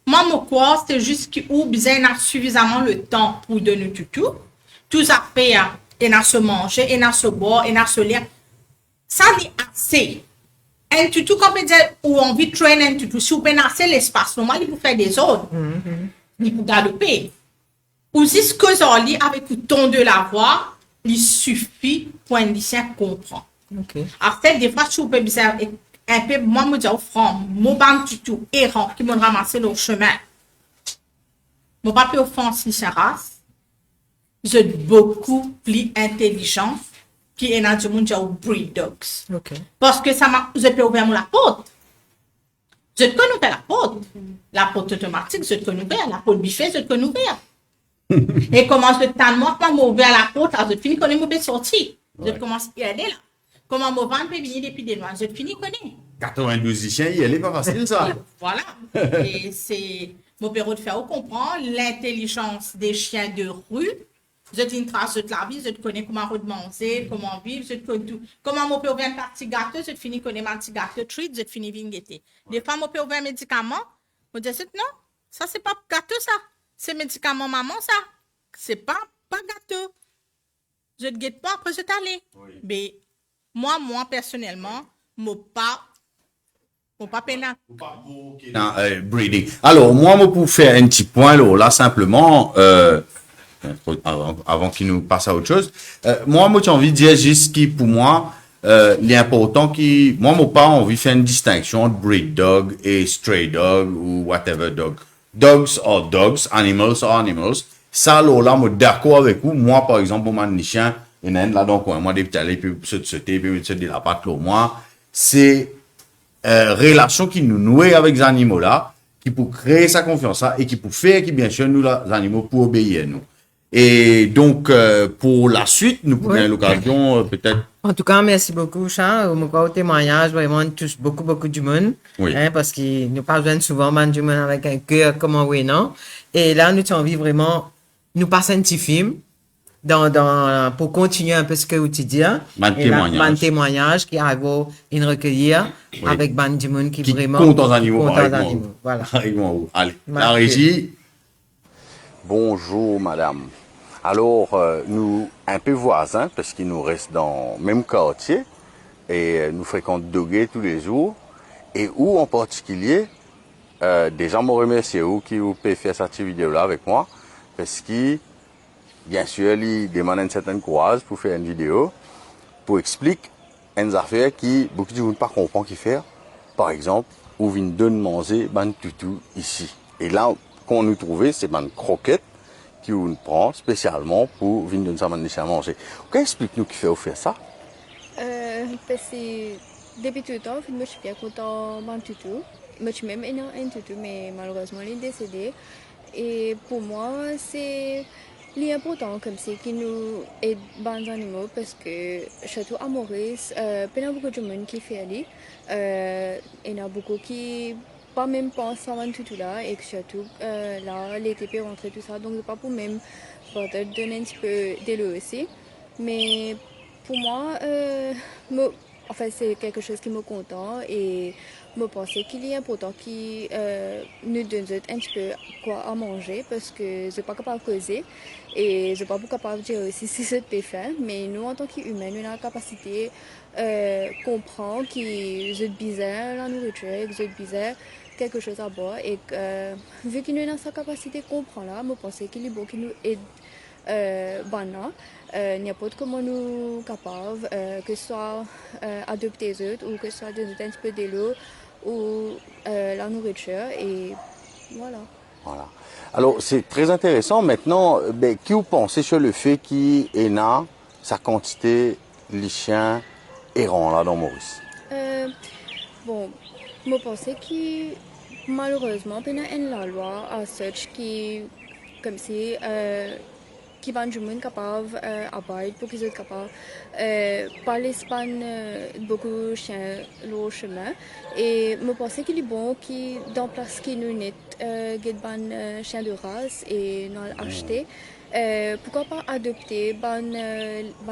moi, mon quoi, c'est juste où besoin a suffisamment le temps pour donner tout ça fait, et à se manger, et à se boire, et à se lire. Ça, c'est assez. Un tutu, comme on dit, ou envie de traîner un tutu, si vous pouvez assez l'espace, normal, il peut faire des ordres. Il peut galoper. Ou si ce que ça lit avec le ton de la voix, il suffit pour un lycéen comprendre. Ok. Après, des fois, si vous pouvez un peu, moi, je dis au franc, mon ban tutu errant qui m'ont ramassé le chemin. Mon papier offensif, c'est race. Je suis beaucoup plus intelligent qui est dans le monde de breed dogs. Ok. Parce que ça m'a, je peux ouvrir la porte. Je te connais ouvrir la porte. La porte automatique, je te connais ouvrir. La porte biffée, je te connais ouvrir. Et comment je t'en moi, quand m'ouvrir la porte, je finis connais mon sorti. Je commence à y aller là. Comment mon ventre peut venir depuis des loin, je finis connais. 92 chiens, il est pas facile, ça. Voilà. Et c'est mon père de faire comprendre l'intelligence des chiens de rue. Je te une trace de la vie, je te connais comment manger, comment vivre, je te connais tout. Comment mon père ouvrir un petit gâteau, je te finis connaître un petit gâteau treat, je te finis vignetter. Des fois, mon père ouvrir un médicament, je dis non, ça c'est pas gâteau ça. C'est médicament maman ça. C'est pas gâteau. Je te guette pas, après je t'allais. Oui. Mais moi, personnellement, mon pas pénal. Dans, breeding. Alors, moi, pour faire un petit point, là, simplement, avant qu'il nous passe à autre chose, moi, j'ai envie de dire juste qui, pour moi, l'important qui, moi, mon pas envie de faire une distinction entre breed dog et stray dog ou whatever dog. Dogs are dogs, animals are animals. Ça, là, moi, d'accord avec vous. Moi, par exemple, pour mon chien, il y en a un là, donc, moi, des petits allées, puis sauter, puis de la patte, là, moi, c'est, relation qui nous noue avec les animaux là, qui pour créer sa confiance là, et qui pour faire qui bien sûr nous les animaux pour obéir à nous. Et donc pour la suite, nous pourrions Ouais. l'occasion peut-être. En tout cas, merci beaucoup, Charles. Au témoignage, vraiment, il touche beaucoup du monde. Oui. Hein, parce qu'il nous parle souvent du monde avec un cœur, comment oui, non? Et là, nous avons envie vraiment, nous passer un petit film pour continuer un peu ce que tu dis. Ban Et là, témoignage. ban témoignage qui arrive à recueillir Oui. avec ban du monde qui Qui vraiment. compte en animaux, compte par en exemple. animaux. Voilà. Avec moi, allez, la Marqué. régie. Bonjour madame. Alors, nous, un peu voisins, parce qu'ils nous restent dans le même quartier, et nous fréquentons Doguet tous les jours, et où en particulier, des gens me remercient, où qui ont pu faire cette vidéo-là avec moi, parce que, bien sûr, ils demandent une certaine courage pour faire une vidéo, pour expliquer une affaire qui beaucoup de gens ne comprennent pas faire. Par exemple, ou vient de manger ban toutou ici. Et là, qu'on nous trouvait, c'est ban croquettes qui on prend spécialement pour venir de ça à manger. Explique-nous qui fait faire ça. Parce que depuis tout le temps, je suis bien content ban toutou. Je suis même un toutou, mais malheureusement, il est décédé. Et pour moi, c'est important comme c'est qui nous aide ban animaux parce que surtout à Maurice, il y a beaucoup de monde qui fait aller. Il y en a beaucoup qui pas même pense à ban toutou là et que surtout là l'été peut rentrer tout ça, donc c'est pas pour même peut-être donner un petit peu d'élo aussi. Mais pour moi, c'est quelque chose qui me content et je pense qu'il est important qu'il nous donne un petit peu quoi à manger parce que je ne suis pas capable de causer et je ne suis pas capable de dire aussi si c'est peut faire. Mais nous, en tant qu'humains, nous avons la capacité de comprendre que c'est bizarre la nourriture, que c'est bizarre quelque chose à boire et que vu qu'il nous a sa capacité de comprendre là, je pense qu'il est bon qu'il nous aide. N'importe comment nous capables, que ce soit adopter les autres ou que ce soit donner un petit peu de l'eau ou la nourriture et voilà. Voilà. Alors, c'est très intéressant. Maintenant, qui vous pensez sur le fait qu'il y a sa quantité de chiens errants là dans Maurice? Bon, je pense que malheureusement, il y a une loi à Search qui, comme si, qui va du monde capable d'arbeiter pour qu'ils soient capables par l'Espagne beaucoup de chiens le chemin et je pense qu'il est bon qui dans place qui nous net des chiens de race et nous acheter pourquoi pas adopter ban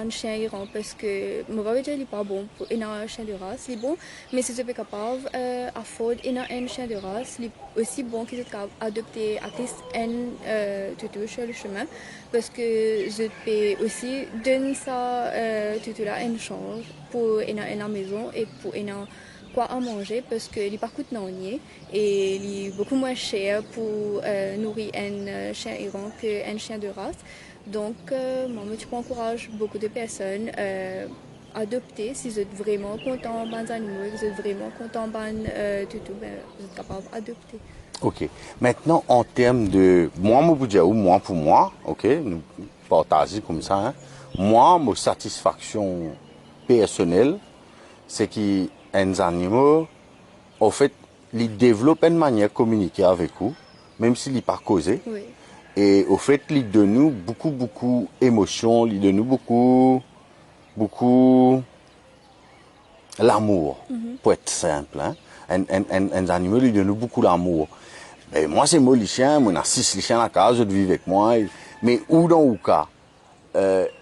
chien iran parce que mon papa il est pas bon pour un chien de race il est bon mais si je suis capable à fond un chien de race il est aussi bon qu'ils soient capables d'adopter à least un toutou sur le chemin parce que je peux aussi donner ça toutou là un change pour une maison et pour une quoi à manger parce qu'il n'est pas coûteux et il est beaucoup moins cher pour nourrir un chien errant qu'un chien de race. Donc, moi, je encourage beaucoup de personnes à adopter si vous êtes vraiment content des animaux, si vous êtes vraiment content de toutou, vous êtes capable d'adopter. Ok. Maintenant, en termes de moi pour moi, ok, nous partager comme ça. Hein. Moi, ma satisfaction personnelle, c'est que les animaux, en fait, ils développent une manière de communiquer avec vous, même s'ils ne sont pas causés. Oui. Et au fait, ils donnent nous beaucoup d'émotions, ils donnent nous beaucoup l'amour, pour être simple. Hein. Un animal, il donne nous beaucoup l'amour. Ben, moi, c'est moi, les chiens, moi, j'ai 6 chiens à la case, je vis avec moi. Mais où dans le cas,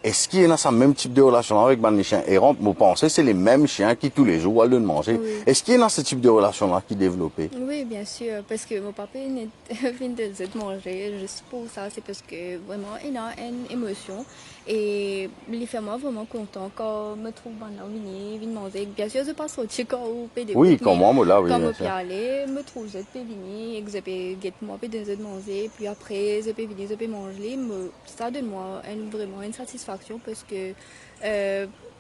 est-ce qu'il y a ce même type de relation avec les chiens errants? Vous pensez c'est les mêmes chiens qui tous les jours vont le manger. Oui. Est-ce qu'il y a ce type de relation-là qui est développé? Oui, bien sûr, parce que mon papa vient de manger, juste pour ça, c'est parce que vraiment il a une émotion et il fait moi vraiment content quand je me trouve maintenant venir manger. Bien sûr, je passe sortir quand vous payez des Oui, comme moi, là, oui. quand bien je peux sûr. aller, je me trouve je peux venir et que je peux get moi peux de manger, puis après je peux venir, je peux manger, mais ça donne moi vraiment une satisfaction parce que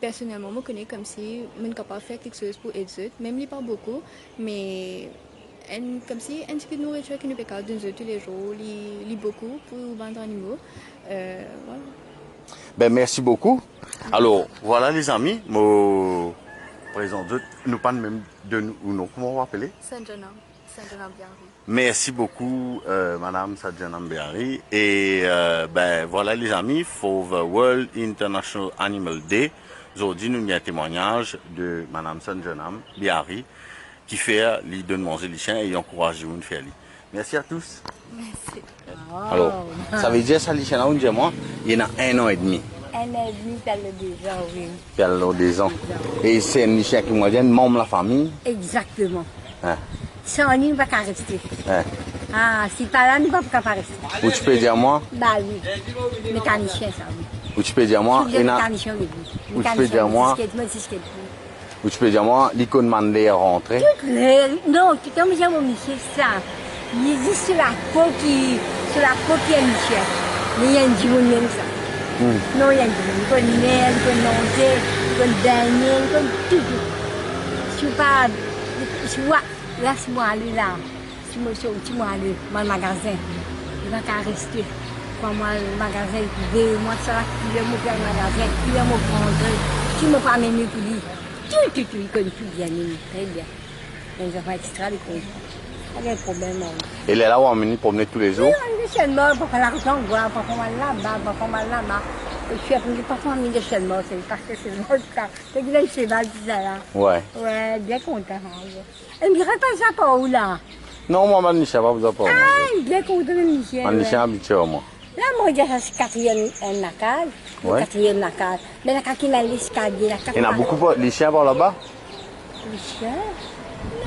personnellement, je me connais comme si je suis capable de faire quelque chose pour les autres, même si pas beaucoup, mais comme si un petit peu de nourriture qui nous peut donner tous les jours, lit beaucoup pour vendre animaux. Voilà. Ben, merci beaucoup. Alors, voilà les amis, mon président, nous parlons même de nous, comment on va appeler? Saint-Jean Biarri. Merci beaucoup, Madame Sadjanam Biari. Et ben voilà les amis, for the World International Animal Day, aujourd'hui nous avons un témoignage de Madame Sadjanam Biari qui fait l'idée de manger les chiens et encourage vous de faire. Merci à tous. Merci. Alors, ça veut dire ça les chiens là, on dit moi, il y en a 1 an et demi. 1 an et demi, t'as le 2 ans, oui. Puis alors 2 ans. Et c'est un chien qui moi dit membre de la famille. Exactement. Hein. Sans lui, on ne va pas rester. Hein. Ah, si pas là, on ne va pas rester. Ou tu peux dire moi, Bah oui. Mécanicien, ça, oui. ou tu peux dire moi, il y en a, Mécanicien, oui. ou tu peux dire moi, Mécanicien, ou tu peux dire moi, l'icône mandé est rentré. non, comme j'ai mon monsieur, ça. Il existe sur la peau qui est un chien. Mais il y a un dimanche même ça. Non, il y a un dimanche. Il y a une mère, il y a une manger, il y a une dernière, il y a tout. Je ne sais pas, je vois, laisse-moi aller là. Tu m'as aller dans le magasin. Il va qu'à rester. Quand moi, le magasin est ouvert, moi, ça, qui veut m'ouvrir le magasin, qui veut me prendre, qui me pas amener pour lui. Tout, il connaît tout bien, très bien. Les enfants extra, ils connaissent. Pas de problème. Et elle est là où on venait promener tous les jours? Oui, on est seulement, pour faire l'argent, voilà, parfois mal là-bas, parfois mal là-bas. Et puis après, parfois on est seulement, c'est parce que c'est le cas. C'est qu'il a le cheval, tout ça là. Ouais. Ouais, bien content. Elle me dirait pas ça par où là? Non, moi, je ne sais pas vous apporter. Ah, bien content de Michel. Je suis habitué, moi. Là, moi, je suis le quatrième nakal. Le Ouais. quatrième nakal. Mais la qui m'a l'escalier, la Il y en a beaucoup de chiens par là-bas? Les chiens?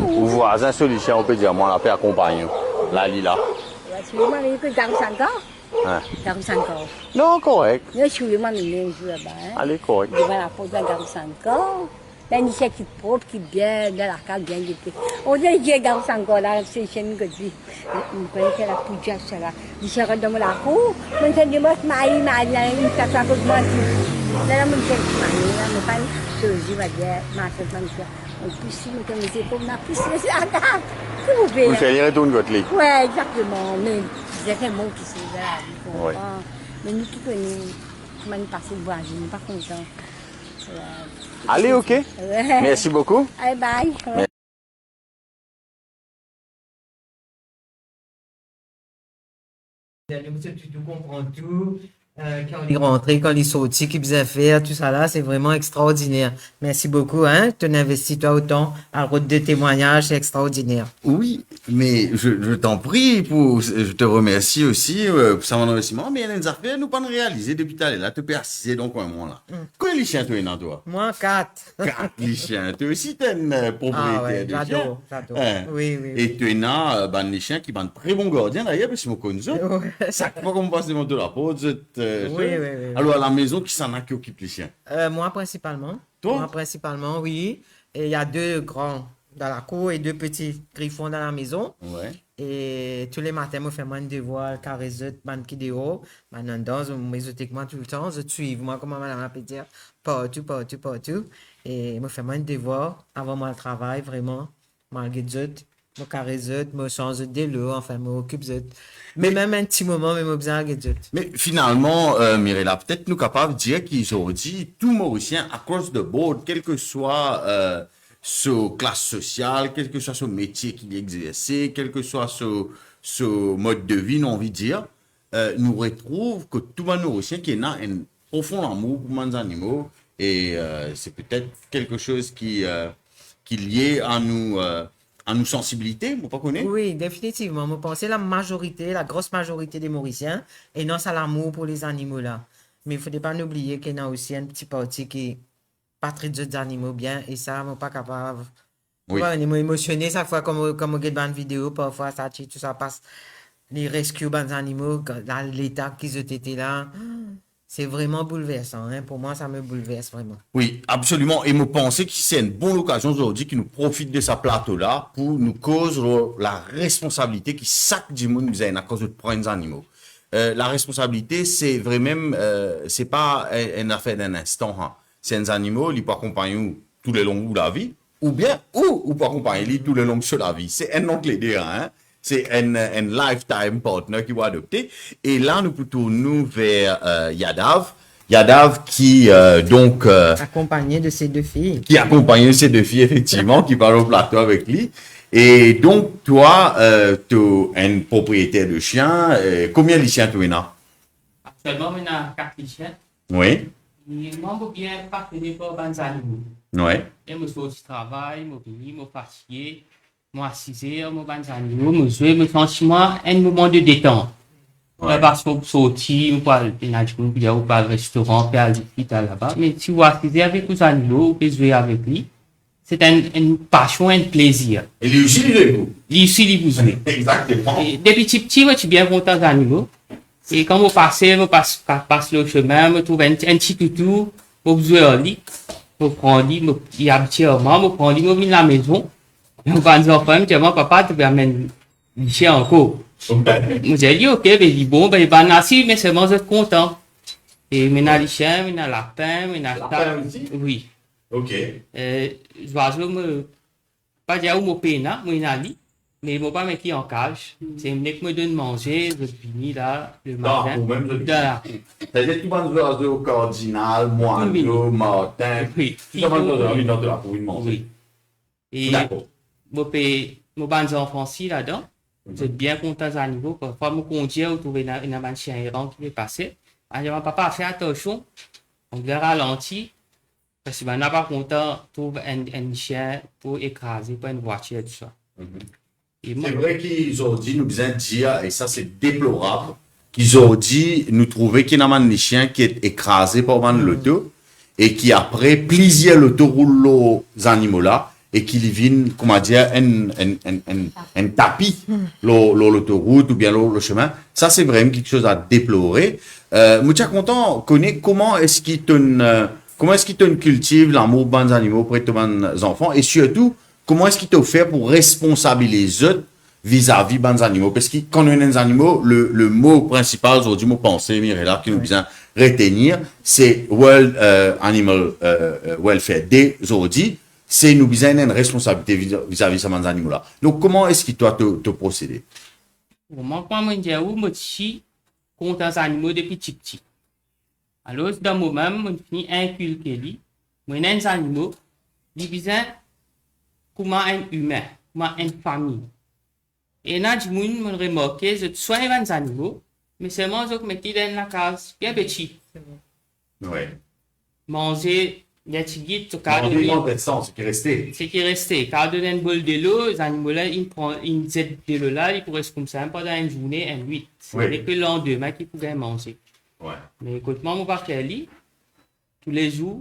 Ou voisins sur les chiens, on peut dire, moi, on l'a fait accompagner. La Lila. Ouais, c'est moi, mais que garde 5 ans. Hein. Garde 5 ans. Non, correct. Je suis moi, mais je suis là-bas. Allez, correct. Devant la porte de la garde 5 ans. Là, une chienne qui est propre, qui est bien, dans la carte, bien d'été. On dit que j'ai garde 5 ans, là, c'est une chienne que je dis. On connaît la pouja, ça là. Je suis rentré dans la cour. Je me suis dit, moi, je m'aille, là, une carte à cause de moi. Là, je me suis dit, là, je pas je vais dire, ma soeur, ma soeur. On pousse, on me dit, on a poussé, c'est la carte. S'il vous plaît. Vous faites retourner votre lit. Oui, exactement. Mais j'ai fait mon qui sont là. Ouais. Mais nous qui connaissons, comment nous passer le voisin, nous pas contents. Allez, ok. Ouais. Merci beaucoup. Allez, bye. Ouais. Tu comprends tout. Quand il est rentré, quand il est sorti, qu'il faisait faire, tout ça là, c'est vraiment extraordinaire. Merci beaucoup, hein. Tu investis toi autant à la route de témoignage, c'est extraordinaire. Oui, mais je t'en prie, je te remercie aussi pour ça mon investissement, mais il y a des affaires nous pas réaliser depuis tout à l'heure, là, tu peux assister donc un moment là. Quoi les chiens, toi, dans toi? Moi, 4. 4 les chiens, toi aussi, t'es une propriétaire Ah ouais, de chiens. j'adore. Hein. Oui, oui. Et tu as les chiens qui sont très bons gardiens d'ailleurs, parce que je me connais ça. Ouais. Chaque fois qu'on me passe devant de la porte, Oui. alors à la maison, qui s'en a qui occupe les chiens? Moi, principalement. Toi? Moi, principalement, oui. Et il y a 2 grands dans la cour et 2 petits griffons dans la maison. Ouais. Et tous les matins, je fais mon devoir, carrément, man qui dehors, man dans, mésotiquement tout le temps, je suis, moi, comme madame la dire, partout. Et je fais mon devoir avant mon travail, vraiment, malgré tout, je carrément, je change de l'eau, enfin, je m'occupe de mais même un petit moment, je me besoin de tout. Mais finalement, Mirella, peut-être nous capables de dire qu'aujourd'hui, tout Mauricien, across the board, quel que soit sa classe sociale, quel que soit son métier qu'il exerce, quel que soit son mode de vie, on envie de dire, nous retrouve que tout le Mauricien qui a un profond amour pour les animaux et c'est peut-être quelque chose qui est lié à nos sensibilités, vous pas connaître? Oui, définitivement. Je pense que la majorité, la grosse majorité des Mauriciens, et non, c'est l'amour pour les animaux là. Mais il ne faudrait pas oublier qu'il y a aussi un petit parti qui pas traite des animaux bien, et ça, je ne suis pas capable. Oui. Ouais, on est émotionné chaque fois comme on regarde une vidéo, parfois ça, tout ça passe. Les rescues des animaux, dans l'état qu'ils ont été là. C'est vraiment bouleversant. Hein. Pour moi, ça me bouleverse vraiment. Oui, absolument. Et me penser que c'est une bonne occasion aujourd'hui qui nous profite de sa plateau-là pour nous causer la responsabilité qui chaque dimanche nous a à cause de prendre des animaux. La responsabilité, c'est vraiment, c'est pas une affaire d'un instant. Hein. C'est un animal, il peut accompagner tout le long de la vie, ou bien, ou peut accompagner tout le long de la vie. C'est un oncle des hein. C'est un lifetime partner qui va adopter. Et là, nous tournons vers Yadav. Yadav qui, accompagné de ses 2 filles. Qui accompagne ses 2 filles, effectivement, qui parlent au plateau avec lui. Et donc, toi, tu es un propriétaire de chiens. Combien de chiens tu as? Actuellement, on a 4 chiens. Oui. Et moi, je bien partenaire pour les animaux. Oui. Et je suis au travail, je suis fatigué. Moi, assisé, je suis animaux, je suis un moment de détente. Ouais. Parce qu'on sortit, on peut aller au restaurant, on peut aller là-bas. Mais si vous assisez avec les animaux, vous pouvez jouer avec lui. C'est une passion, un plaisir. Et lui aussi, il est vous. Lui aussi, il vous jouez. Exactement. Et depuis petit, je suis bien content des animaux. Et quand vous passez le chemin, vous trouvez un petit toutou, vous jouez en lit, vous prenez, il habite moi, vous prenez, vous venez à la maison. Vous allez enfants, je dis, papa, tu vas amener le chien encore. Je dis, ok, ben, bon, ben, il va nascer, mais seulement je suis content. Et maintenant, les chiens, maintenant, lapin, maintenant, lapin aussi? Oui. Ok. L'oiseau pas dire où mon péna, moi inali, mais mon pas mettre qui en cage. C'est me que me donne manger, je finis là, le matin. Dans la cour. C'est-à-dire tout le monde oiseaux cardinal, moineau, martin. Oui. Tout le monde dans une autre pour une manger. Oui. Et D'accord. mon bonnes enfants aussi là-dedans. Vous êtes bien contents à niveau. Parfois, mon conduit, vous trouvez un chien errant qui est passé. Alors, papa, fais attention. On le ralentit. Parce que on n'a pas content, trouve un chien pour écraser, pas une voiture, tout ça. Et moi, C'est vrai qu'ils ont dit, nous besoin de dire, et ça c'est déplorable, qu'ils ont dit, nous trouver qu'il y a un chien qui est écrasé par l'auto, et qui après, plaisir l'auto roule les animaux là, et qui viennent, comment dire, un tapis, l'autoroute ou bien le chemin. Ça c'est vraiment quelque chose à déplorer. Moi, je suis content, connaître comment est-ce qu'ils te cultivent l'amour pour les animaux près de tes enfants, et surtout, comment est-ce qu'ils te fait pour responsabiliser les autres vis-à-vis des animaux? Parce que quand on a des animaux, le mot principal, aujourd'hui, mot pensée, Mirella, qui nous besoin retenir, c'est World Animal Welfare Day, aujourd'hui, c'est nous besoin une responsabilité vis-à-vis de ces animaux-là. Donc, comment est-ce qu'il doit te procéder? moi, je dis, moi, je suis contre les animaux depuis petit. Alors, dans le moment, je finis inculquer lui, moi, les animaux, ils besoin comment un humain, comment une famille. Et là, je me remarque, je soigne les animaux, mais c'est moi qui mets dans la case, bien petit. Oui. Manger, les tigres, tout cas, c'est qui est resté. c'est qui est resté. Quand on donne une boule de l'eau, les animaux là, ils prennent une zette de l'eau là, ils pourraient se comme ça pendant une journée, une nuit. C'est que le lendemain qu'ils pourraient manger. Ouais. Mais écoute, moi, mon père, tous les jours,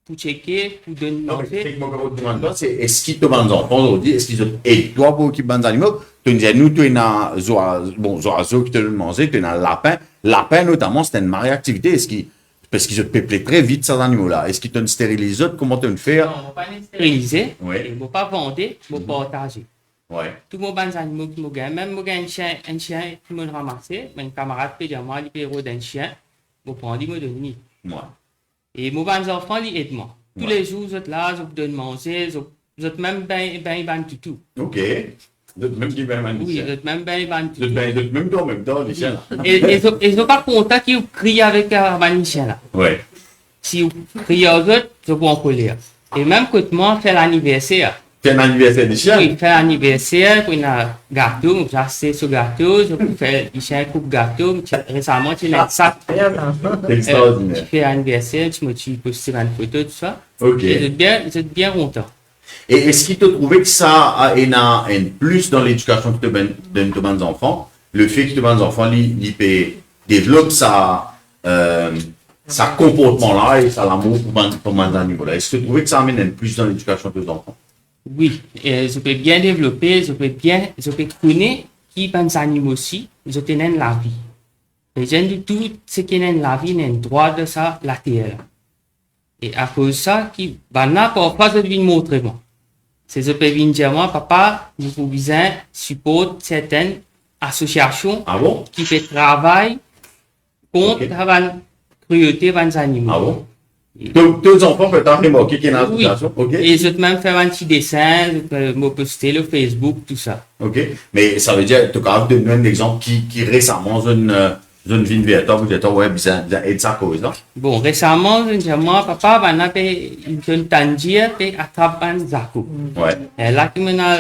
pour checker, pour donner Non, mais manger. c'est que moi, je demande pas, c'est est-ce qu'ils te vendent des enfants aujourd'hui, est-ce qu'ils aident toi pour qu'ils vendent des animaux? Tu dis, nous, tu as un oiseau qui te donne manger, tu as un lapin. Lapin, notamment, c'est une marée activité. Parce qu'ils se peuplent très vite, ces animaux-là. Est-ce qu'ils te stérilisent? Comment tu le fais? Non, on ne va pas les stériliser, Oui. ils ne vont pas vendre, ils vont partager. Ouais. Tous les bons animaux qui me gagnent, même moi, un chien qui me ramasse, un camarade peut dire, moi, il peut d'un chien, je prends, il me donne. Ouais. Et mes bons enfants, ils aident moi. Tous les jours, vous êtes là, je vous donne manger, vous êtes même ben tout. OK. Vous êtes même qui va Oui, vous êtes même ben tout. Vous êtes même dans, les chiens, là. Et ils sont pas contents qu'ils crient avec un chien là. Ouais. Si vous criez aux autres, je vous en colère. Et même quand moi, fait l'anniversaire. C'est un anniversaire des chiens? Oui, fait l'anniversaire, puis on a gâteau, j'ai acheté ce gâteau, je fais des chiens coupe gâteau, récemment, tu as un sac. C'est extraordinaire. Tu fais l'anniversaire, tu me postes une photo, tout ça. OK. Et vous êtes bien content. Et est-ce qu'il te trouvait que ça a un plus dans l'éducation que tu donnes aux enfants, le fait que tes enfants développent ça comportement-là et ça l'amour pour les animaux-là? Est-ce que tu trouvais que ça amène un plus dans l'éducation de tes enfants? Oui, et je peux bien développer, je peux connaître qui les animaux aussi, je tenais la vie. Les gens de tout ce qui est la vie, ont un droit de ça, la terre. Et à cause de ça, parfois, je vais montrer moi. C'est je peux venir dire moi, papa, nous pouvons supporter certaines associations qui font travail contre la cruauté des animaux. Ah bon? Tes enfants peuvent t'en remarquer qu'il y a une association? Oui. OK. Et je peux même faire un petit dessin, je peux me poster le Facebook, tout ça. OK. Mais ça veut dire, tu as quand même donné un exemple qui récemment, une vie véritable, vous êtes, ouais, bien aide sa cause, là. Bon, récemment, je dis, moi, papa, il donne tangier, et attrape un zakou. Ouais. Et là, qui m'a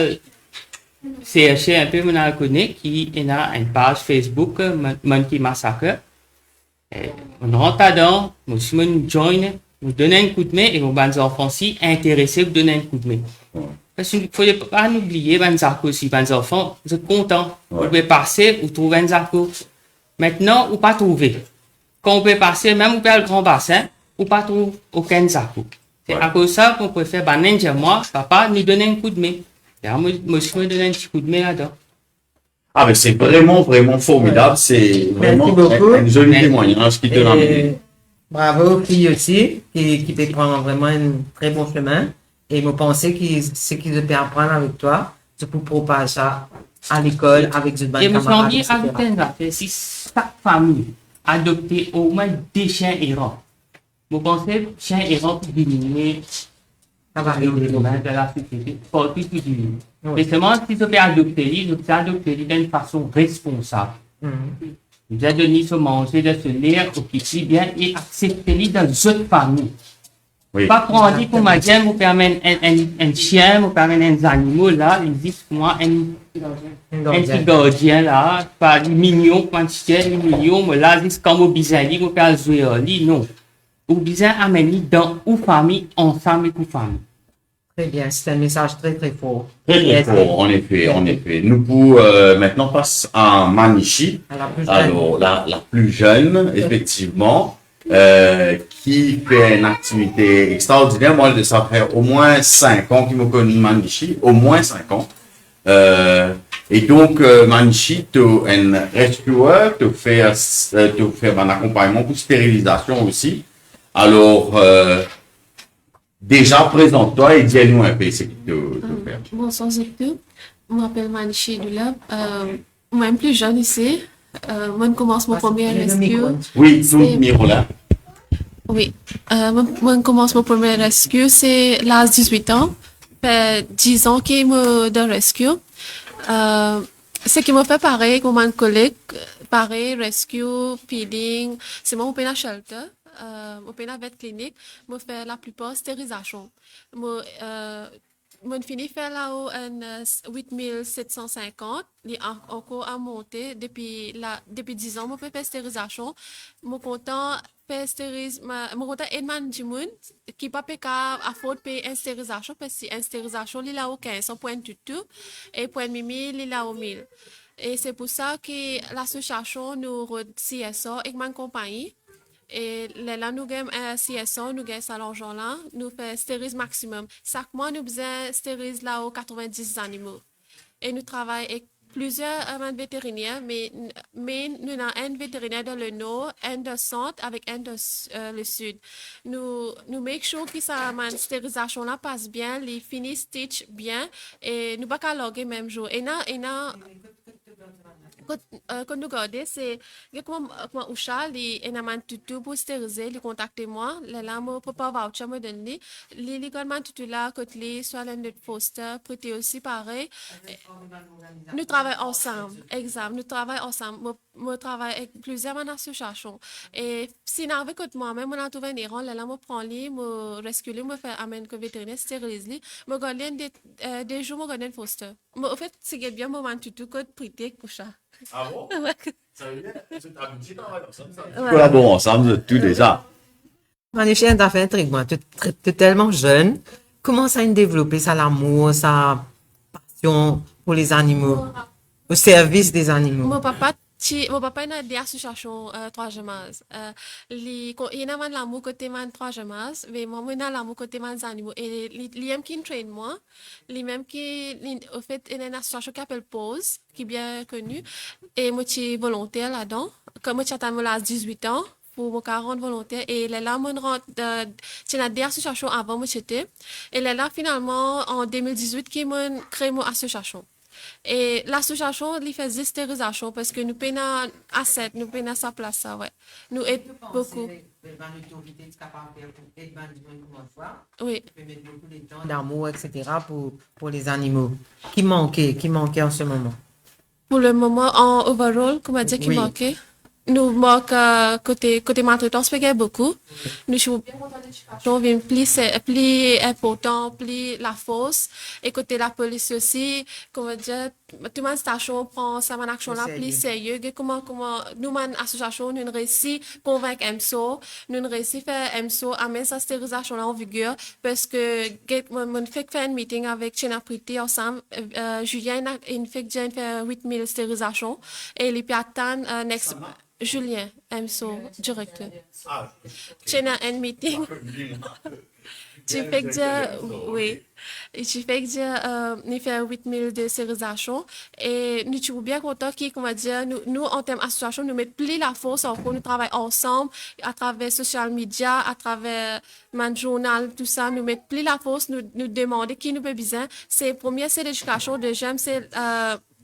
cherché un peu, m'a connu, qui a une page Facebook, Monkey Massacre. Et on rentre dedans, moi aussi, je join, je donne un coup de main, et mon bons enfants aussi, intéressés, vous donner un coup de main. Parce qu'il ne faut pas oublier, les zakou aussi, les enfants, vous êtes contents. Vous pouvez passer, vous trouvez un zakou. Maintenant, ou pas trouver. Quand on peut passer, même au le grand bassin, ou pas trouver aucun zakou. C'est à cause de ça qu'on peut faire, moi, papa, nous donner un coup de main. Et moi, je me donne un petit coup de main là-dedans. Ah, mais c'est vraiment, vraiment formidable. C'est vraiment un joli témoignage qui te ramène. Bravo aux filles aussi, qui peut prendre vraiment un très bon chemin. Et je pense que ce qu'ils peuvent apprendre avec toi, c'est pour propager ça à l'école, avec des bonnes camarades, etc. Si chaque famille adoptait au moins des chiens errants, vous pensez chiens errants pour diminuer Ça va les arriver. domaines de la société, partout tout du monde. Oui. Mais seulement si vous adopter, vous adopter d'une façon responsable. Mhm. Vous avez donné se manger, de se lire au quotidien et accepter dans votre famille. Oui. Pas prendre pour ma dire, vous permettez un chien, vous permettez un animal là, il existe pour moi un petit gardien là, pas des millions, pas un chien, des millions, mais là, c'est comme au bizarre, vous pouvez jouer au lit, non. Vous bizarre amener dans une famille, ensemble avec une famille. Très bien, c'est un message très très fort. Très Yes. fort, en effet, en effet. Nous pouvons maintenant passer à Manichi. À la plus jeune. Alors, la plus jeune, effectivement, qui fait une activité extraordinaire. Moi, ça fait au moins 5 ans qu'il me connaît Manichi, au moins 5 ans. Et donc, Manichi, tu es un rescuer, tu fais un accompagnement pour stérilisation aussi. Alors, déjà, présente-toi et dis-nous un peu ce que tu fais. Bonsoir à tous. Je m'appelle Manichi Dulab. Moi, je suis plus jeune ici. Moi, je commence mon premier rescue. Oui, tout le micro là. Oui. Moi, je commence mon premier rescue. C'est l'âge 18 ans. Fait 10 ans que je suis dans le rescue. Ce qui m'a fait pareil comme un collègue. Pareil, rescue, feeding. C'est mon open shelter. Open vet clinique. Je fais la plupart stérilisation. Mon fini fait là-haut un 8750. Il a encore à monter depuis 10 ans. Mon fait stérilisation. Mon content fait stérilisation. Mon content Edman Jimoun qui pas qu'à afford payer une stérilisation parce que une stérilisation il a au 15 point tout et point mimi il a au 1000. Et c'est pour ça que l'association nous CSA et ma compagnie. Et là, nous avons un CSA, nous avons l'argent là, nous faisons stérise maximum. Chaque mois, nous faisons stérise là aux 90 animaux. Et nous travaillons avec plusieurs vétérinaires, mais nous avons un vétérinaire dans le nord, un dans le centre, avec un dans le sud. Nous make sure que ça, la stérilisation là passe bien, les finis stitch bien, et nous ne pouvons pas loguer même jour. Et quand nous regardons, c'est comme Usha, il y a tout pour stériliser, il contacte moi, là, moi, pour pas voucher, me donner, il également tout là, côté soit l'un de Foster, prêté aussi pareil. Nous travaillons ensemble, exact, nous travaillons ensemble, moi, travaille avec plusieurs associations. Et si nous avons côté moi-même, on a trouvé un erreur, là, moi, prends lui, moi, rescue lui, moi, fait amener que vétérinaire stérilise lui, moi, regarde des jours, moi, regarde Foster. Moi, en fait, c'est bien, moi, tout côté prêté pour ça. Ah bon? Ça veut dire que tu collaborons ensemble, tout déjà. Manichi, t'as fait un truc, moi. Tu es tellement jeune. Comment ça a développé ça, l'amour, sa passion pour les animaux, au service des animaux? Mon papa a des associations 3 âge. Il y a l'amour côté man 3 âge, mais moi, je suis l'amour côté man animaux. Et il y a qui traîne moi, il même qui, au fait, il y a une association qui s'appelle Pause, qui est bien connue. Et moi, je suis volontaire là-dedans. Comme moi, j'ai 18 ans. Pour mon 40 volontaires et là moi rentre j'ai des associations avant moi j'étais et là finalement en 2018 qui m'a créé mon association et l'association lui fait des stérilisations parce que nous payons asset nous payons sa place ça ouais nous aide beaucoup oui D'amour etc pour les animaux qui manquait en ce moment pour le moment en overall comment dire qui Oui. manquait nous manque côté maltraitance fait beaucoup nous sommes bien contents de l'éducation plus important plus la force et côté la police aussi comment dire tout le station prend sa action là plus sérieux comment nous man association nous réussi convaincre MSO nous réussi faire MSO amener sa stérilisation là en vigueur parce que mon fait faire un meeting avec Chena Priti ensemble Julien il fait faire 8000 stérilisations et il peut attendre next Julien, MSO, directeur. Chena un meeting. Tu fais que oui. Tu fais que nous fait 8000 de stérilisation et nous sommes bien contents qu'on va dire nous en termes d'association nous mettons plus la force encore nous travaillons ensemble à travers social media à travers mon journal tout ça nous mettons plus la force nous demander qui nous peut besoin c'est premier c'est l'éducation deuxième c'est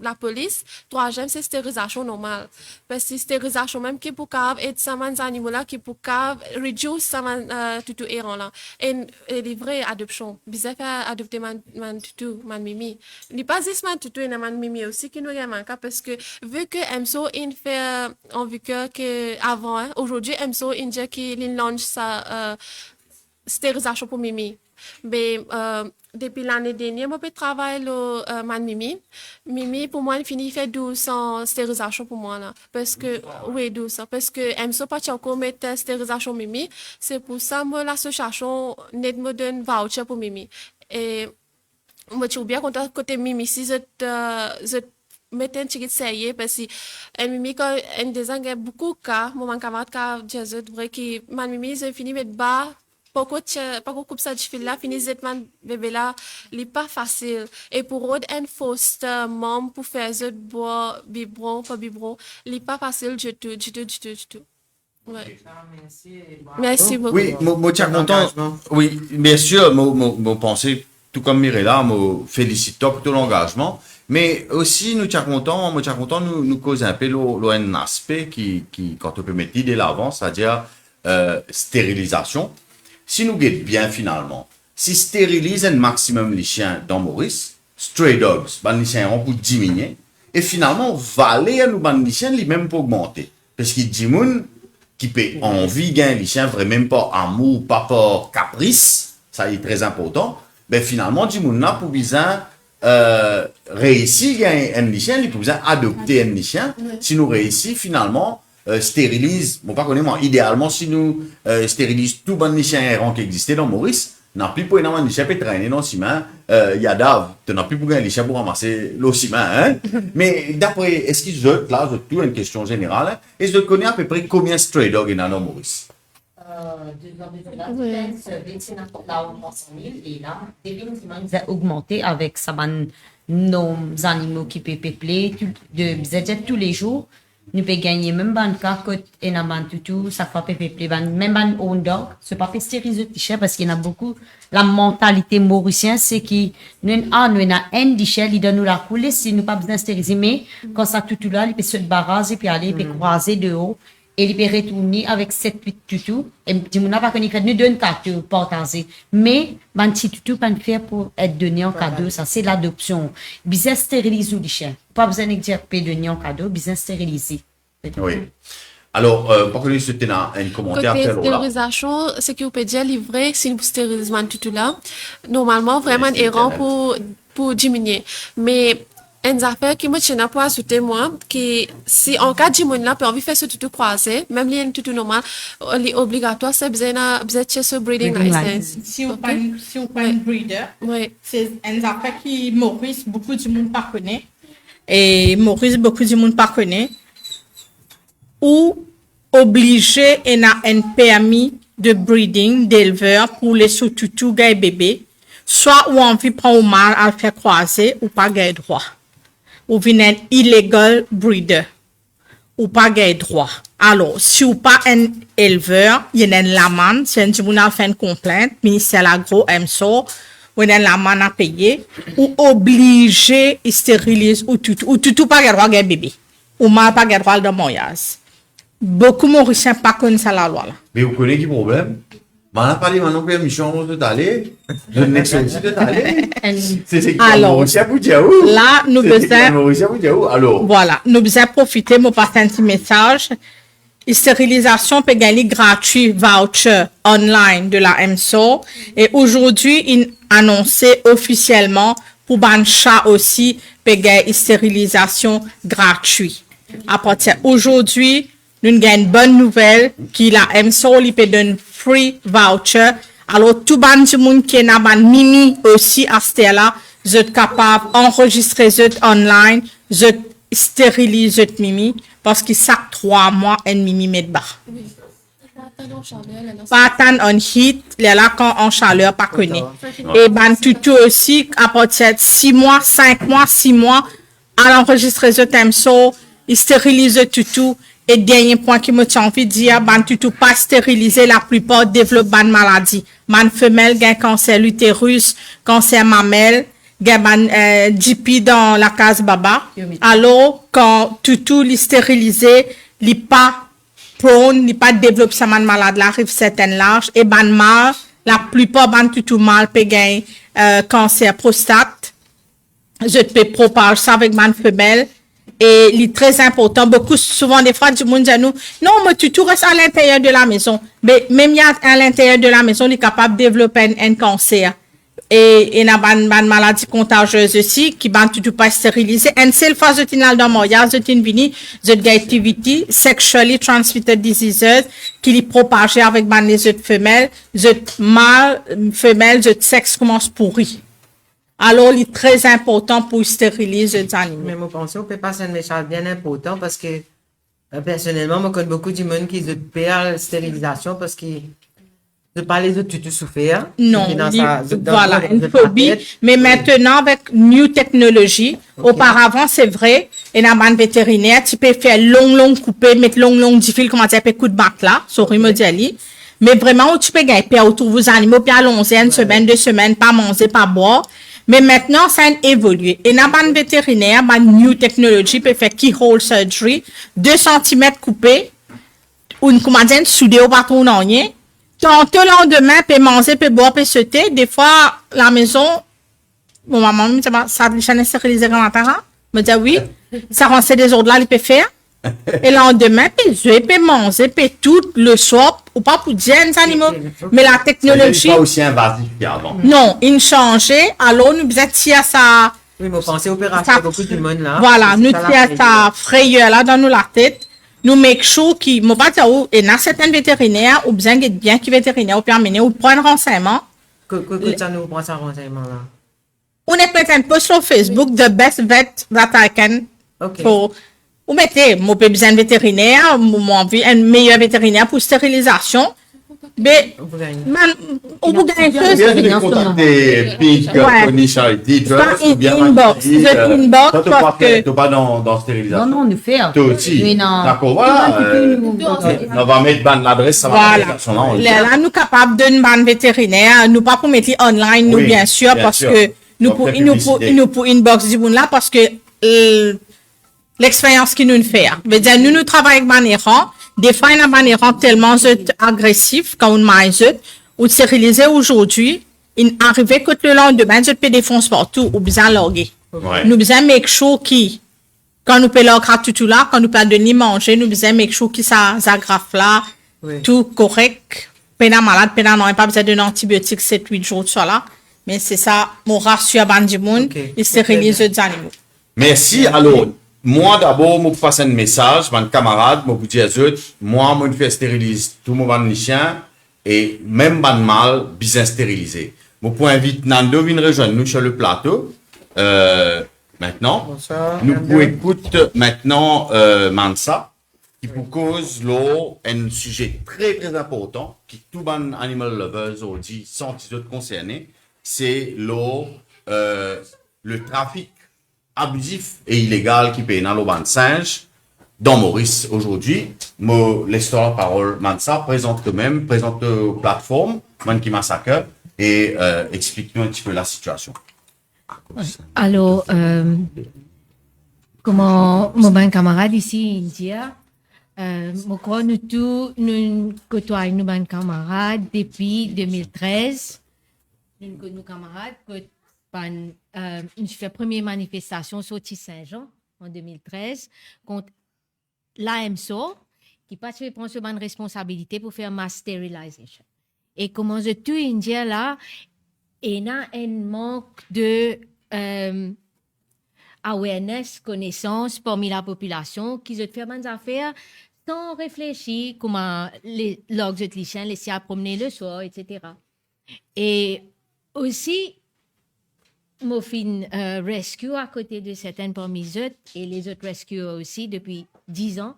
la police. Troisième, c'est stérilisation normale. Parce que stérilisation même qui pour cave et ça man animaux là qui pour cave reduce ça man tutu errant là. Et les vraies adoptions. Bizarre faire adopter man tutu man mimi. Il pas juste man tutu et man mimi aussi qui nous remarque parce que vu que MSO in fait en vu que avant aujourd'hui MSO in dit qu'il lance sa stérilisation pour mimi. Mais depuis l'année dernière, je travaille le man Mimi. Mimi, pour moi, il finit fait 12 ans stérilisation pour moi là. Parce que, oui, 12 ans. Parce que, je pas encore mettre stérilisation Mimi. C'est pour ça que l'association net me donne voucher pour Mimi. Et, moi, je suis bien content côté Mimi. Si je mettre un petit sérieux parce que Mimi quand un des ans beaucoup de cas, mon camarade qui a vrai qui man Mimi, je finis mettre bas. Pourquoi coupe ça de fil là, finit cette man bébé là, il n'est pas facile. Et pour eux, un foster mom pour faire ce bois, biberon, pas biberon, il n'est pas facile du tout. Ouais. Merci beaucoup. Oui, moi, tiens content. Oui, bien sûr, moi, pensée, tout comme Mirella, moi, félicite pour tout l'engagement. Mais aussi, nous tiens content, nous cause un peu un aspect qui, quand on peut mettre l'idée l'avant, c'est-à-dire, stérilisation. Si nous guettons bien finalement, si stérilise un maximum les chiens dans Maurice, stray dogs, les chiens ont pour diminuer, et finalement, valer à nous les chiens, les même pour augmenter. Parce qu'il y a des gens qui peut envie gagner les chiens, vraiment pas amour, pas par caprice, ça est très important, mais finalement, des gens pour besoin réussir gagner un chien, ils pour besoin adopter un chien, si nous réussissons finalement, stérilise, bon pas connaître, idéalement si nous stérilise tout bon chiens errants qui existait dans Maurice, n'a plus pour énormément de chiens peut traîner dans le ciment, il y a d'ave, tu n'as plus pour gagner les chiens pour ramasser le ciment, hein. Mais d'après, est-ce qu'ils jetent là, je tout une question générale, hein, et je connais à peu près combien stray dogs il y a dans Maurice? Et là, définitivement, ils ont augmenté avec ça, nos animaux qui peuvent peupler, tous les jours. Nous pouvons gagner même ban cas que tout ça fait peupler même ban own dog c'est pas fait stériliser parce qu'il y en a beaucoup la mentalité mauricienne c'est qui nous a un déchet il donne nous la couler si nous pas besoin stériliser mais quand ça tout là il peut se barrager puis aller puis croiser de haut et il peut retourner avec 7-8 tutus et dit mon pas connaître nous donne cadeau partager mais ban petit tutu pas faire pour être donné en cadeau ça c'est l'adoption bien stériliser ou déchet pas besoin de dire payer donner en cadeau bien stériliser. Oui. Alors, pour que nous souhaitons un commentaire côté à stérilisation, c'est que vous pouvez dire livrer si vous stérilisez tout là. Normalement, vraiment errant pour diminuer. Mais une affaire qui me tient pour ajouter moi, que si en cas de diminuer là, peut envie faire ce tout croisé, même les tout normal, les obligatoire, c'est besoin de ce breeding license. Si on prend un breeder, c'est une affaire qui Maurice beaucoup de monde pas connaît. Et Maurice beaucoup de monde pas connaît. Ou obligé et a un permis de breeding d'éleveur pour les sous-tutus gay bébés, soit ou envie prendre au mal à le faire croiser ou pas gay droit. Ou venir un illegal breeder ou pas gay droit. Alors, si ou pas un éleveur, il y a une l'amende, si on a fait une complainte, ministère l'agro, MSO, ou il y a l'amende à payer, ou obligé de stériliser ou tutu pas gay droit gay bébé. Ou mal pas gay droit de mariage. Beaucoup de Mauriciens ne connaissent pas la loi. Là. Mais vous connaissez quel problème? On a parlé maintenant que mission de d'aller. Je n'ai pas de d'aller. C'est alors, là, nous besoin. Alors, voilà, nous besoin profiter, mon passer un petit message. La stérilisation peut gagner gratuit voucher online de la MSO. Et aujourd'hui, il annoncé officiellement pour Bancha aussi peut gagner stérilisation gratuite. À partir d'aujourd'hui, nous avons une bonne nouvelle qui la MSO lui peut donner free voucher. Alors, tout le monde qui est dans Mimi aussi à ce là, vous êtes capable d'enregistrer online, vous stériliser Mimi parce que chaque 3 mois, un Mimi met bas. Pas attendre en heat, là quand en chaleur, pas connaît. Et ban tutu aussi, à partir de 6 mois, 5 mois, 6 mois, à l'enregistrer MSO, il stérilise tout. Et dernier point qui me tient envie de dire, ban tutu pas stérilisé, la plupart développent ban maladie. Man femelle gagne cancer l'utérus, cancer mamelle, gaban GP dans la case baba. Alors, quand tout est stérilisé, il n'est pas prone, il n'est pas développé sa malade, là, arrive certaines larges, et ban mal, la plupart ban tout mal, peut gagner cancer prostate. Je peux propager ça avec ma femelle. Et il est très important. Beaucoup, souvent, des fois, du monde dit à nous, non, mais tu restes à l'intérieur de la maison. Mais même à l'intérieur de la maison, il est capable de développer un cancer. Et il y a une maladie contagieuse aussi, qui ne tout pas stérilisée. Et c'est le phase de tinal dans moya, de tinvini, de activity, sexually transmitted diseases, qui est propagée avec les autres femelles, de mâles, femelles, de sexe commence pourri. Alors, il est très important pour stériliser les animaux. Mais moi, pense, on peut passer un message bien important parce que, personnellement, moi, je connais beaucoup de monde qui perd la stérilisation parce qu'ils ne pas les autres tout souffrir. Non, voilà, une phobie. Mais maintenant, avec new technologie, auparavant, c'est vrai, et dans le vétérinaire, tu peux faire long couper, mettre long du fil, comment dire, coup de batte là, sur Rimodiali. Mais vraiment, tu peux gagner autour de vos animaux, puis allons-y une semaine, 2 semaines, pas manger, pas boire. Mais maintenant, ça a évolué. Et dans le vétérinaire, la new technology peut faire keyhole surgery, 2 cm coupé, ou une commandine soudée au patron d'oignon. Tantôt, le lendemain, peut manger, peut boire, peut sauter. Des fois, la maison, mon maman me dit, ça a déjà stérilisé comme un me dit oui, ça rend des ordres là, il peut faire. Et le lendemain, peut jouer, peut manger, peut tout le soir, ou pas pour dire les animaux. Mais la technologie. Pas aussi invasif qu'avant. Non, il changeait. Alors, nous faisons tirer ça. Oui, mais pensez opération, beaucoup de monde là. Voilà, nous tirons ça frayeur là dans nous la tête. Nous make sure qui, moi pas dire et dans certains vétérinaires, ou bien qui vétérinaire, ou bien amener, ou prendre renseignement. Que ça nous prend ça renseignement là? On est peut-être un post sur Facebook, the best vet that I can. Ok. Pour, ou mettez, moi, j'ai besoin de vétérinaire, moi, envie un meilleur vétérinaire pour stérilisation. Mais, on vous gagne Bien de contacter Pink, Tony Charity, ou bien inbox, parce que. Tu pas dans stérilisation. Non, nous fait. Toi aussi. D'accord, voilà. On va mettre l'adresse, ça va Voilà. mettre son nom. Là, nous capables d'une bande vétérinaire, nous pas pour mettre online, nous, Oui, bien sûr, bien parce sûr. que nous Donc, pour inbox du monde là, parce que, l'expérience qui nous fait. Veut dire, nous travaillons avec Banéran. Des fois, il y a Banéran tellement agressif quand on mange, ou stérilisé aujourd'hui, il arrivait que le lendemain, je peux défoncer partout, ou bien loguer. Ouais. Nous besoin make sure qui, quand nous peut loguer tout là, quand nous peut donner manger, nous besoin make sure qui ça aggrave là, Oui. tout correct. Pena malade, pena non, pas besoin d'un antibiotique 7-8 jours de ça là. Mais c'est ça, mon ratio à Bandimoun, Ok. il stérilise les animaux. Merci. Alors, moi d'abord, je passe un message, mon camarade, je vous dis à eux, moi, je fais stériliser tout mon chien et même mon mal, bien stérilisé. Je peux inviter Nando à venir rejoindre nous sur le plateau. Maintenant, Bonsoir. nous pouvons écouter maintenant Mansa, qui pour cause là un sujet très important qui tout les animal lovers ont dit sans qu'ils soient concernés, c'est le trafic abusif et illégal qui paye dans le banc de singe dans Maurice aujourd'hui. Je laisse la parole Mansa, présente toi-même, présente la plateforme, Monkey Massacre, et explique-nous un petit peu la situation. Alors, comment mon camarade ici, India, je crois nous tous, nous côtoyons nos camarades depuis 2013. Nos camarades, je fais première manifestation sur Saint-Jean en 2013 contre l'AMSO qui passe prendre ce bonne responsabilité pour faire mass sterilisation. Et comment je tout India là, il y a un manque de awareness, connaissance parmi la population qui se fait des affaires sans réfléchir comment les logs de chiens laisser à promener le soir, etc. Et aussi, mon fin rescue à côté de certaines parmi eux et les autres rescues aussi depuis 10 ans.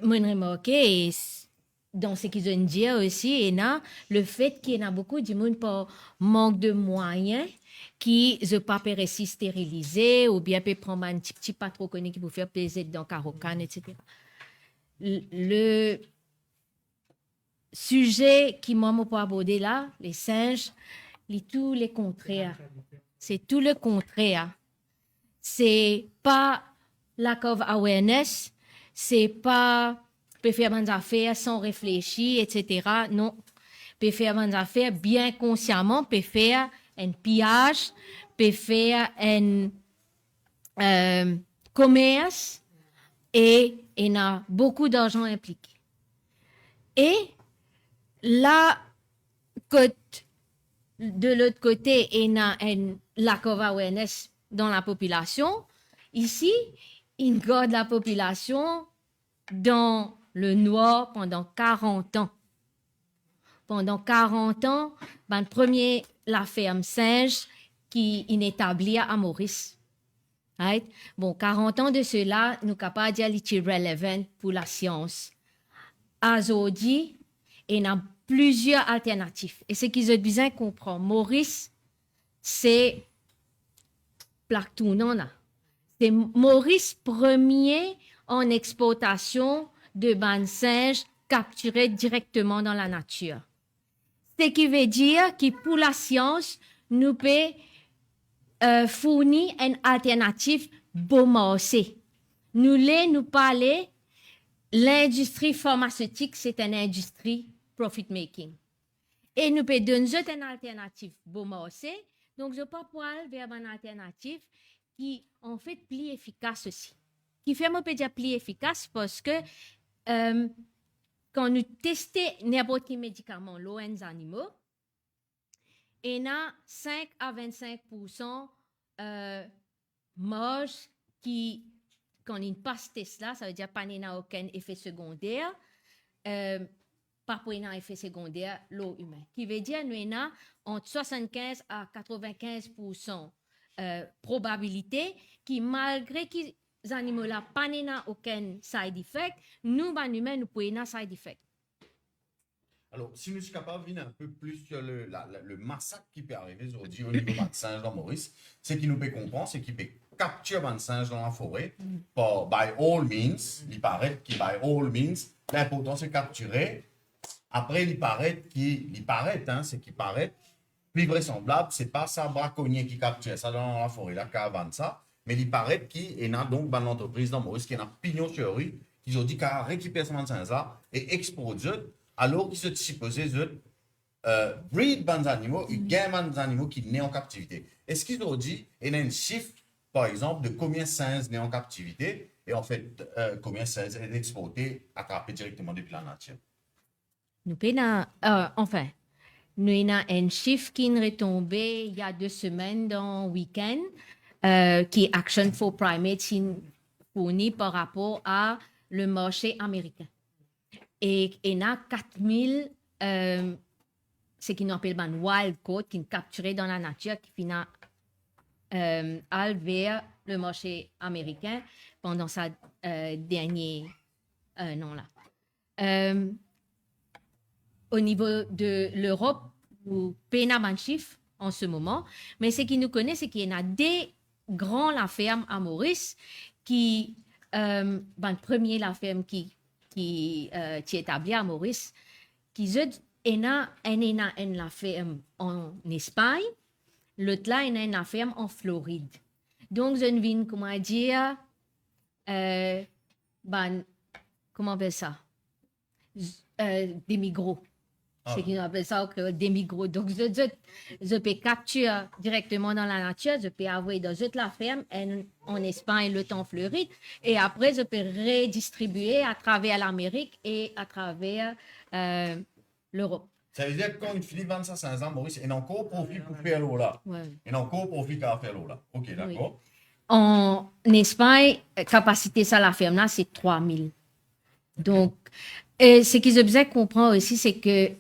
Moi, j'ai remarqué, et dans ce qu'ils ont dit aussi, il y a le fait qu'il y a beaucoup de monde par manque de moyens qui ne pas réussir stériliser ou bien peut prendre un petit pas trop connu qui peut faire plaisir dans Carocan, etc. Le sujet qui m'a pas abordé là, les singes, tous les contraires. C'est tout le contraire. C'est pas lack of awareness, c'est pas peut faire bonnes affaires sans réfléchir, etc. Non, peut faire bonnes affaires bien consciemment, peut faire un pillage, peut faire un commerce et il y a beaucoup d'argent impliqué. Et là, de l'autre côté, il y a un lack of awareness dans la population. Ici, il garde la population dans le noir pendant 40 ans. Pendant 40 ans, ben, premier, la ferme singe qui est établie à Maurice. Right? Bon, 40 ans de cela, nous sommes capables de dire que c'est relevant pour la science. Aujourd'hui, il y a plusieurs alternatives. Et ce qu'ils ont besoin de comprendre, Maurice, c'est plaque tournant là. C'est Maurice premier en exportation de bandes singes capturés directement dans la nature. Ce qui veut dire que pour la science, nous pouvons fournir une alternative bon marché. Nous parler, l'industrie pharmaceutique, c'est une industrie profit-making. Et nous pouvons donner une alternative bon marché. Donc, je ne peux pas aller vers une alternative qui, en fait, plus efficace aussi. Qui fait, on peut dire plus efficace parce que quand nous testons n'importe quel médicament, l'ONS animaux, il y a 5 à 25% marge qui, quand il passe test là, ça veut dire qu'il n'y a aucun effet secondaire, pas pour un effet secondaire, l'eau humaine. Qui veut dire qu'il y a entre 75 à 95% probabilité qui, malgré que les animaux là n'ont aucun side effect, nous, les humains, nous pouvons avoir side effect. Alors, si nous sommes capables de venir un peu plus sur le massacre qui peut arriver aujourd'hui au niveau de singe dans Maurice, c'est qu'il nous peut comprendre, c'est qu'il peut capturer un singe dans la forêt par by all means, il paraît qu'il by all means, l'important c'est capturer. Après, il paraît, c'est qu'il paraît, plus vraisemblable, c'est pas ça braconnier qui capture ça dans la forêt, là, qui avance ça, mais il paraît qu'il y a donc une entreprise dans Maurice qui a pignon sur rue, qui ont dit qu'à récupérer ce singe là et exporter alors qu'ils se supposaient breed des animaux et gagnent des animaux qui naissent en captivité. Est-ce qu'ils ont dit, il y a un chiffre, par exemple, de combien de singes naissent en captivité et en fait, combien de singes sont exportés, attrapés directement depuis la nature? Nous avons, nous avons un chiffre qui est retombé il y a 2 semaines dans le week-end, qui est Action for Primates fourni par rapport à le marché américain. Et il y a 4000, ce qu'on appelle un wild caught, qui est capturé dans la nature, qui finit vers le marché américain pendant sa dernier non-là. Au niveau de l'Europe, nous payons un chiffre en ce moment, mais ce qui nous connaît, c'est qu'il y a des grands la ferme à Maurice qui, premier la ferme qui est établi à Maurice, qui il a une ferme en Espagne, l'autre là, il a une ferme en Floride. Donc, je ne viens, comment dire, comment on appelle ça? Des migros. C'est qu'on appelle ça des migros. Donc, je peux capturer directement dans la nature, je peux avoir dans la ferme en Espagne, le temps Floride, et après, je peux redistribuer à travers l'Amérique et à travers l'Europe. Ça veut dire que quand il finit 25 ans, Maurice, il a encore profit pour faire l'eau là. Ouais. Il a encore profit pour faire l'eau là. OK, d'accord. Oui. En Espagne, capacité ça, la ferme là, c'est 3000. Donc, ce qu'ils ont besoin de comprendre aussi, c'est que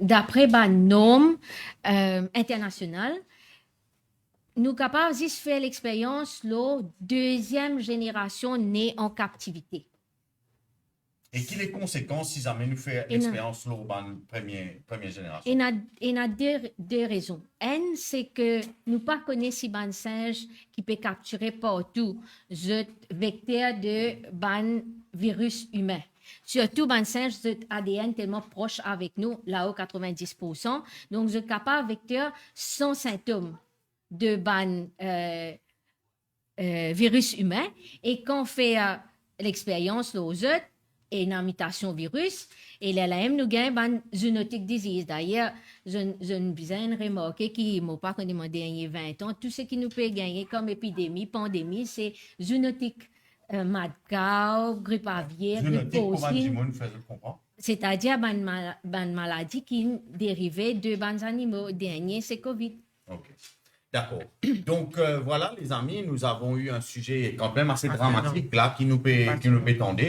d'après les normes internationales, nous sommes capables de faire l'expérience la deuxième génération née en captivité. Et quelles sont les conséquences si jamais nous faisons l'expérience la première génération? Il y a deux raisons. Une, c'est que nous ne connaissons pas si un singe qui peut capturer partout le vecteur de ban virus humain. Surtout, un singe, ADN tellement proche avec nous, là-haut 90%. Donc, je suis capable de vecteur sans symptômes. de ban virus humain et qu'on fait l'expérience aux autres et une imitation virus et l'LAM nous gagne ban zoonotic disease. D'ailleurs, je ne besoin de remarquer qu'il m'a pas connu dernier 20 ans, tout ce qui nous peut gagner comme épidémie, pandémie, c'est zoonotique. Mad cow, grippe aviaire, grippe porcine. C'est-à-dire ban maladie qui dérivait de bans animaux. Dernier, c'est COVID. Ok. D'accord. Donc, voilà, les amis, nous avons eu un sujet quand même assez dramatique là qui nous peut tendre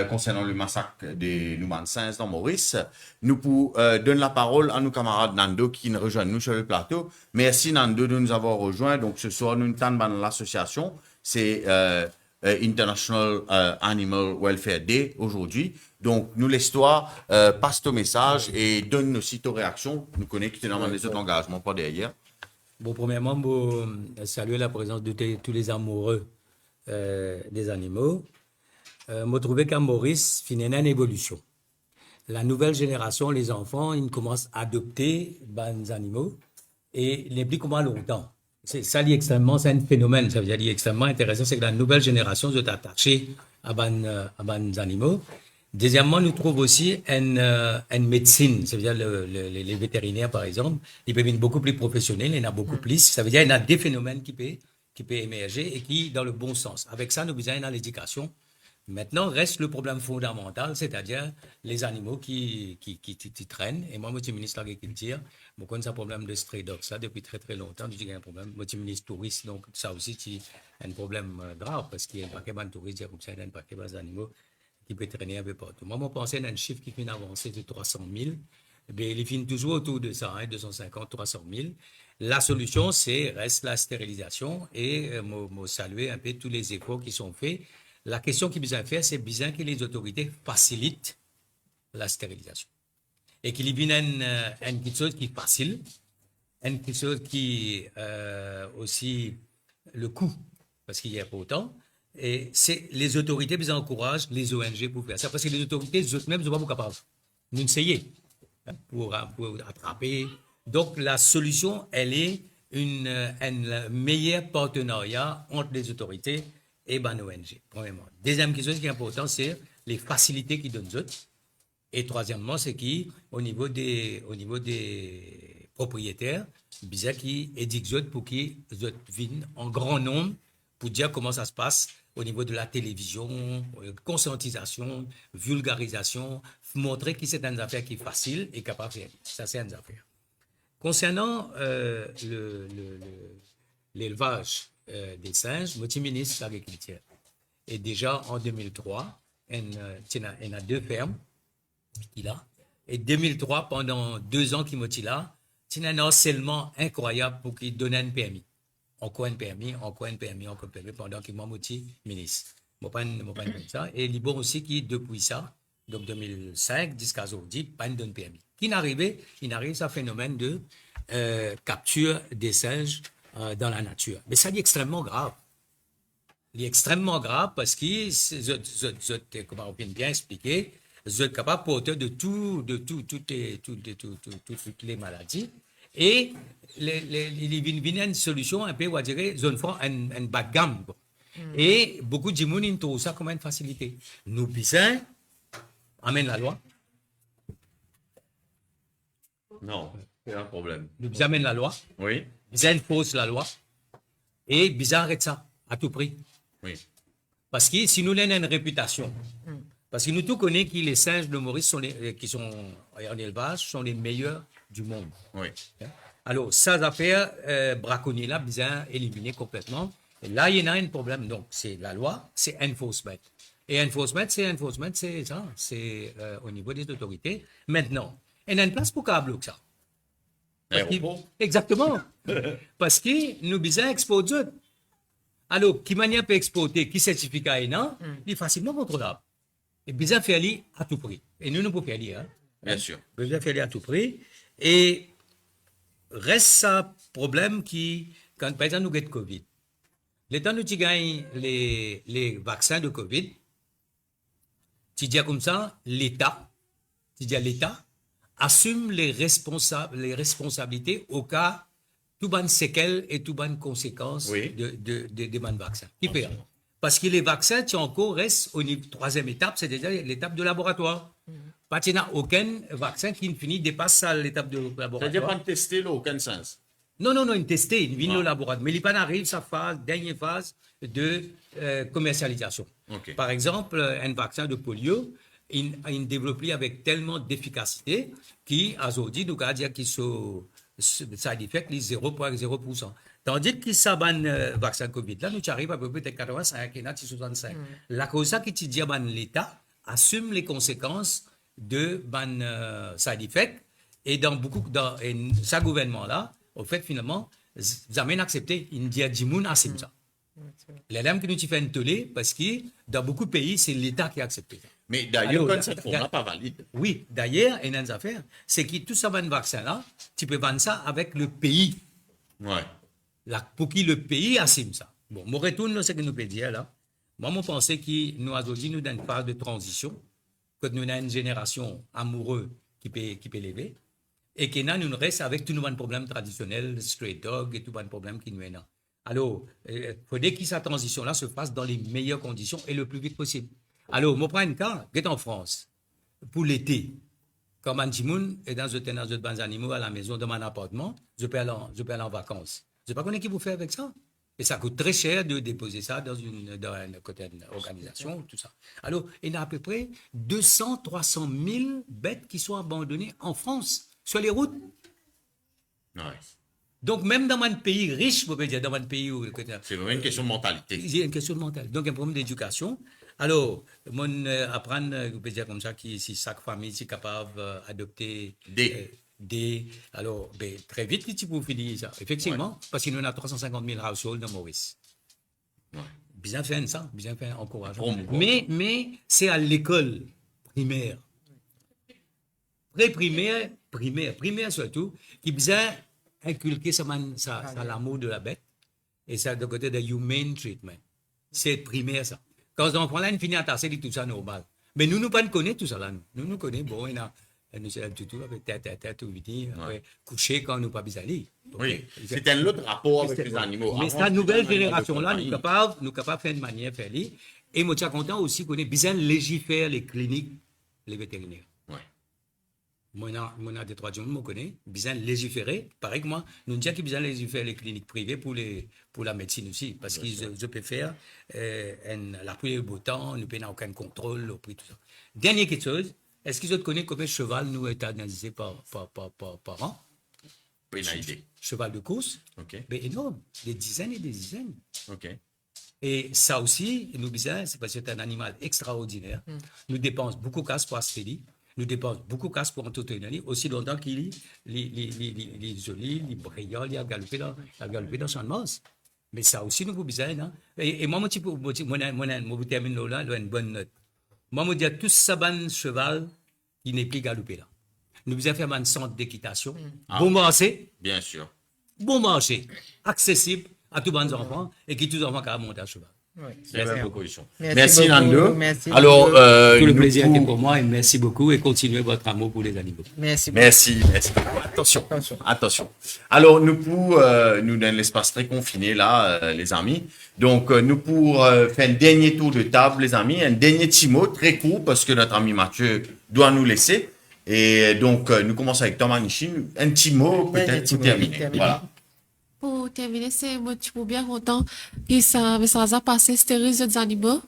concernant le massacre des Noumansins dans Maurice. Nous donne la parole à nos camarades Nando qui nous rejoignent nous sur le plateau. Merci Nando de nous avoir rejoints. Donc, ce soir, nous sommes l'association. C'est International Animal Welfare Day aujourd'hui. Donc, nous l'histoire passe ton message et donne aussi tes réactions. Nous connaissons énormément les autres engagements pas derrière. Bon, premièrement, je salue la présence de tous les amoureux des animaux. Je trouve qu'à Maurice, il y a une évolution. La nouvelle génération, les enfants, ils commencent à adopter les animaux et ils n'impliquent comment longtemps. C'est ça, c'est un phénomène, ça veut dire extrêmement intéressant, c'est que la nouvelle génération est attachée à les animaux. Deuxièmement, nous trouvons aussi une médecine, ça veut dire les vétérinaires, par exemple, ils peuvent être beaucoup plus professionnels, il y en a beaucoup plus. Ça veut dire qu'il y a des phénomènes qui peuvent émerger et qui, dans le bon sens. Avec ça, nous besoin dans l'éducation. Maintenant, reste le problème fondamental, c'est-à-dire les animaux qui traînent. Et moi, je suis ministre de l'Agriculture, je connais ce problème de stray dogs, ça, depuis très très longtemps. Je dis qu'il y a un problème. Je suis ministre touriste, donc ça aussi, c'est un problème grave, parce qu'il y a un paquet de touristes, il y a un paquet d'animaux qui peut traîner un peu partout. Moi, je pensais à un chiffre qui fait une avancée de 300 000. Mais il finit toujours autour de ça, 250, 300 000. La solution, reste la stérilisation et je saluer un peu tous les efforts qui sont faits. La question qui besoin faire, c'est besoin que les autorités facilitent la stérilisation. Et qu'il y ait quelque chose qui est facile, quelque chose qui aussi le coût, parce qu'il y a pas autant. Et c'est les autorités qui encouragent les ONG pour faire ça, parce que les autorités eux-mêmes ne sont pas capables. Nous essayons pour attraper. Donc la solution, elle est un meilleur partenariat entre les autorités et les ONG, premièrement. Deuxième question qui est importante, c'est les facilités qu'ils donnent eux. Et troisièmement, c'est qu'au niveau des propriétaires, bizarre qui édictent pour qu'ils viennent en grand nombre pour dire comment ça se passe au niveau de la télévision, conscientisation, vulgarisation, montrer que c'est une affaire qui est facile et capable de faire. Ça, c'est une affaire. Concernant l'élevage des singes, je suis ministre de l'Agriculture. Et déjà en 2003, il y a 2 fermes qui là. Et 2003, pendant 2 ans qu'il est là, il y a un harcèlement incroyable pour qu'il donne un permis. Encore un permis, pendant qu'il est ministre. Je ne pas comme ça. Et il est bon aussi qui, depuis ça, donc 2005 jusqu'à aujourd'hui, pas de permis. Il arrive ce phénomène de capture des singes dans la nature. Mais ça, c'est extrêmement grave. Il est extrêmement grave parce que, comme on vient bien expliquer, vous êtes capable porteur de toutes les maladies. Et il vient une solution un peu, on dirait, zone franc, un bas de gamme. Et beaucoup de gens trouvent ça comme une facilité. Nous, besoin, amène la loi. Non, c'est un problème. Nous amène la loi. Oui. Ils enforcent la loi. Et ils arrêtent ça, à tout prix. Oui. Parce que si nous avons une réputation, parce que nous tous connaissons que les singes de Maurice qui sont en élevage sont les meilleurs du monde. Oui. Alors, ça affaire braconnier là, besoin éliminer complètement. Et là, il y en a un problème. Donc, c'est la loi, c'est enforcement. Et enforcement, c'est ça, c'est au niveau des autorités. Maintenant, il y a une place pour câble que ça. Exactement. Parce que nous besoin exporter. Alors, qui manière peut exporter, qui certificat il est facilement contrôlable. Et besoin faire à tout prix. Et nous pouvons faire Bien sûr. Besoin faire à tout prix. Et reste ça problème qui, quand par exemple nous avons Covid, le temps où tu gagnes les vaccins de Covid, tu dis comme ça, l'État assume les responsabilités au cas tout bonnes séquelles et tout bonnes conséquences Oui. des bonnes vaccins. Qui fait? Parce que les vaccins, tu encore restent au niveau troisième étape, c'est-à-dire l'étape de laboratoire. Parce qu'il n'y a aucun vaccin qui finit dépasse ça, l'étape de laboratoire. C'est-à-dire pas de tester, là, aucun sens. Non, il testé, il vient au laboratoire. Mais il pas arrive sa dernière phase de commercialisation. Ok. Par exemple, un vaccin de polio, il développe avec tellement d'efficacité qu'aujourd'hui, nous allons dire qu'il side effect les 0,0%. Tandis que ça vaccin Covid, là, nous arrivons à peu près 85 et 65. La cause qui te dit que l'État assume les conséquences de side effect et ce gouvernement-là, au fait, finalement, jamais accepté. Il dit à Djimoun assume ça. Les dames qui nous fait une télé, parce que dans beaucoup de pays, c'est l'État qui a accepté. Mais d'ailleurs, quand cette forme-là pas valide. Oui, d'ailleurs, il y a une affaire, c'est que tout ça, vaccin-là, tu peux vendre ça avec le pays. Ouais. Pour qui le pays assume ça. Bon, je retourne ce que nous peut dire là. Moi, je pense que nous, aujourd'hui, nous dans une phase de transition, que nous avons une génération amoureuse qui peut lever, et que nous restons avec tous nos problèmes traditionnels, stray dog et tous les problèmes qui nous ont. Alors, il faudrait que cette transition-là se fasse dans les meilleures conditions et le plus vite possible. Alors, je prends un cas, qui est en France, pour l'été. Quand Manjimoun est dans de bons animaux à la maison, dans mon appartement, je peux aller en vacances. Je ne sais pas qui vous fait avec ça. Et ça coûte très cher de déposer ça dans une organisation, tout ça. Alors, il y a à peu près 200-300 000 bêtes qui sont abandonnées en France, sur les routes. Ouais. Donc, même dans un pays riche, vous pouvez dire, dans un pays où... C'est vraiment une question de mentalité. Il y a une question de mentalité. Donc, un problème d'éducation. Alors, apprendre, vous pouvez dire comme ça, que si chaque famille est capable d'adopter alors, très vite, tu peux finir ça. Effectivement, parce qu'il y en a 350 000 households dans Maurice. Ouais. Bien fait ça, bien fait, encourageant. Mais c'est à l'école primaire. Primaire surtout, qui besoin inculquer l'amour de la bête et ça de côté de humane treatment. C'est primaire ça. Quand les enfants là, ils finissent à tasser, tout ça normal. Mais nous pas connaissons tout ça là. Nous connaissons, bon, nous sommes tout avec tête, ou après coucher quand nous pas besoin d'aller. Oui, c'est un autre rapport avec les animaux. Mais cette nouvelle génération-là, nous sommes capables de faire une manière de faire. Et moi, je suis content aussi qu'on ait besoin de légiférer les cliniques, les vétérinaires. Moi, on a des trois gens, je connais, besoin de légiférer. Pareil que moi, nous disons qu'il besoin de légiférer les cliniques privées pour la médecine aussi. Parce qu'ils peuvent faire la pluie et beau temps, nous n'avons aucun contrôle au prix, tout ça. Dernière quelque chose, est-ce qu'ils connaissent combien de cheval nous est analysé par an? Pas une idée. Cheval de course? Ok. Mais énorme, des dizaines et des dizaines. Ok. Et ça aussi, nous disons, c'est parce que c'est un animal extraordinaire. Nous dépensons beaucoup de casse pour Astrélie. Nous dépensons beaucoup de casse pour entretenir, aussi longtemps qu'il les jolis, les brillants, les galopé dans son masse. Mais ça aussi, nous avons besoin. Hein? Et moi, je termine là, une bonne note. Moi, je dis tout ça, bon cheval qui n'est plus galopé là. Nous devons faire un centre d'équitation, bon marché. Bien sûr. Bon marché, accessible à tous les enfants et qui tous les enfants qui montent à cheval. Oui. C'est une belle proposition. Merci Nando. Merci. Alors, tout le plaisir était pour moi et merci beaucoup et continuez votre amour pour les animaux. Merci. Merci. Attention. Alors, nous dans l'espace très confiné là, les amis. Donc, nous pour faire un dernier tour de table, les amis, un dernier petit mot très court parce que notre ami Mathieu doit nous laisser. Et donc, nous commençons avec Thomas Nishin. Un petit mot peut-être pour terminer. Voilà. Pour terminer, moi, je suis bien content que ça a passé stérile des animaux.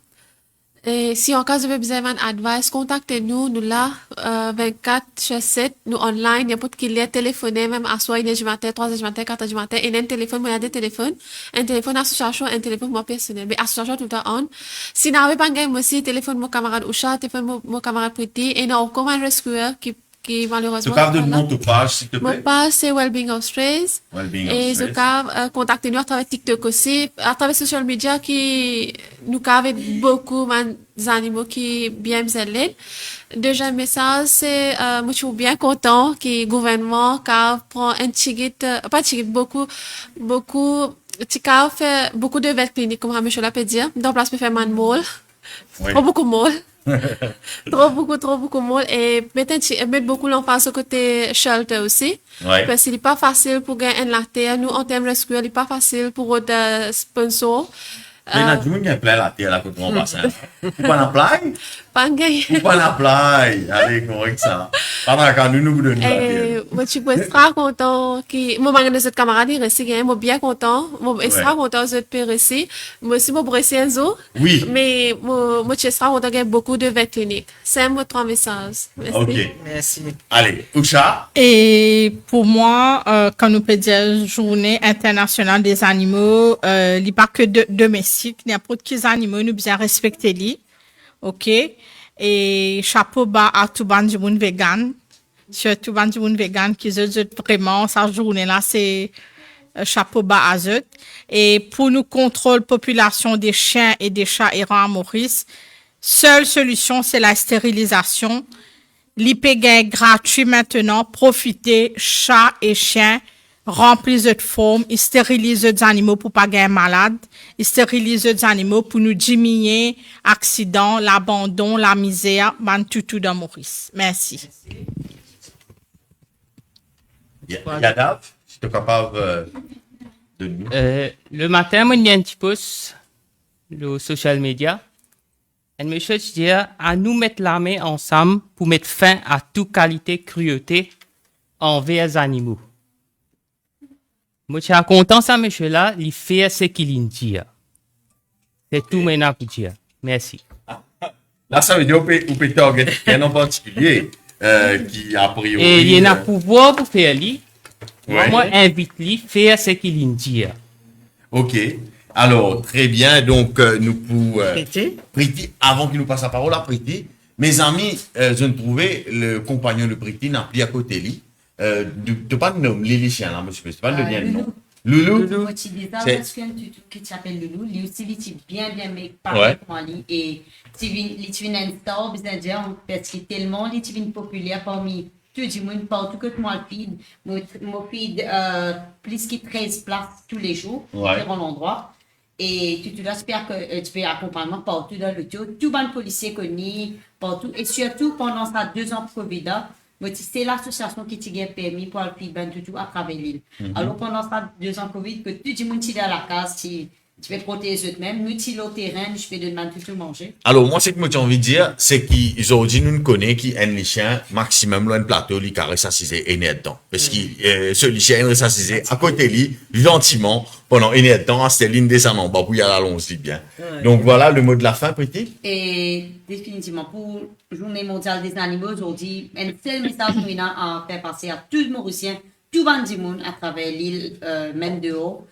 Et si en cas vous avez besoin d'un advice, contactez-nous, nous là, 24/7, nous online, n'importe qui l'est téléphoné, même à soi, 1h du matin, 3h du matin, 4h du matin, et un téléphone, moi, il y a des téléphones, un téléphone association, un téléphone moi personnel, mais association tout le temps on. Si vous n'avez pas un game aussi, téléphone mon camarade Usha, téléphone mon camarade Pretty, et non, comme un rescuer qui malheureusement. Tu parles de mon page, s'il te plaît. Mon page, c'est Wellbeing of Strays. Et je peux contacter nous à travers TikTok aussi, à travers social media qui nous avons beaucoup d'animaux qui bien besoin. Deuxième message, c'est, moi, je suis bien content que le gouvernement prend un petit beaucoup, fait beaucoup de vettes cliniques, comme monsieur l'a peut dire, dans place pour faire man mol. Beaucoup de mol. Trop beaucoup de monde. Et mettre beaucoup l'emphase au côté shelter aussi. Ouais. Parce qu'il n'est pas facile pour gagner la terre. Nous, en termes rescue, il n'est pas facile pour des sponsors. Mais là, tout le monde a plein la terre là quand on passe. Ou pas la plage? Pas gagner. Ou pas la plage? Allez, correct ça. Pendant que nous donnons la terre. Moi, je suis extra content que, moi, je suis camarade ici, je suis bien content. Moi, extra content de être ici. Moi aussi, moi, je suis Oui. mais moi, je suis extra content qu'il y ait beaucoup de vêtements cliniques. C'est mon trois messages. Merci. Ok. Merci. Allez, Usha. Et pour moi, quand nous peut dire Journée internationale des animaux, il n'y a pas que domestiques, n'importe quels animaux, nous bien respecter les. OK? Et chapeau bas à tout band du monde vegan. Surtout band du monde vegan qui ont vraiment, sa journée là, c'est chapeau bas à eux. Et pour nous contrôler population des chiens et des chats errants à Maurice, seule solution, c'est la stérilisation. L'IPG est gratuit maintenant. Profitez, chats et chiens, remplissent de forme, ils stérilisent les animaux pour pas gagner malade, ils stérilisent les animaux pour nous diminuer accidents, l'abandon, la misère, tout dans Maurice. Merci. Yadav, si tu es capable de nous. Le matin, moi, il y a un petit post, le social media. Et monsieur dit à nous mettre la main ensemble pour mettre fin à toute qualité de cruauté envers les animaux. Moi, je suis content ça, monsieur là, il fait ce qu'il dit. C'est tout maintenant pour dire. Merci. Là, ça veut dire qu'on peut targeter un en particulier qui a priori. Et il y a un pouvoir pour faire lui. Ouais. Moi, invite lui faire ce qu'il dit. Ok. Alors, très bien. Donc, nous pour Priti. Priti, avant qu'il nous passe la parole à Priti, mes amis, je ne trouvais le compagnon de Priti n'a plus à côté lui. Tu pas de nom, Lily Chien, là, monsieur, c'est pas le lien de nom. Loulou. Moi, tu dis ça parce qu'un tutu qui s'appelle Loulou, lui aussi, il est bien, mais Ouais. pareil pour lui. Et tu viens un star, bien dire, parce qu'il est tellement, il est populaire parmi tout le monde, partout que moi, le feed. Moi, feed, plus que 13 places tous les jours, Ouais. différents endroits. Et tu espères que tu fais accompagnement partout dans le tour. Tout le policier connu, partout. Et surtout, pendant ces 2 ans de Covid, c'est l'association qui t'a permis pour le feedback tout à travers l'île. Alors, pendant ces 2 ans de Covid, que tout le monde est dans la case, tu fais protéger eux-mêmes, nous, tu es au terrain, je fais de demander tout manger. Alors, moi, ce que j'ai envie de dire, c'est qu'ils ont dit, nous ne connaissons qui aiment les chiens, maximum, loin de plateau, les carrés assisés et net dedans. Parce que, ce chien est assisé à côté de lui, gentiment, pendant une heure de temps, c'était l'une des en bas, pour y aller allons-y bien. Donc, voilà le mot de la fin, Priti. Et définitivement, pour Journée mondiale des animaux, aujourd'hui, un seul message que nous avons à faire passer à tout le Mauricien, tout le monde à travers l'île, même dehors,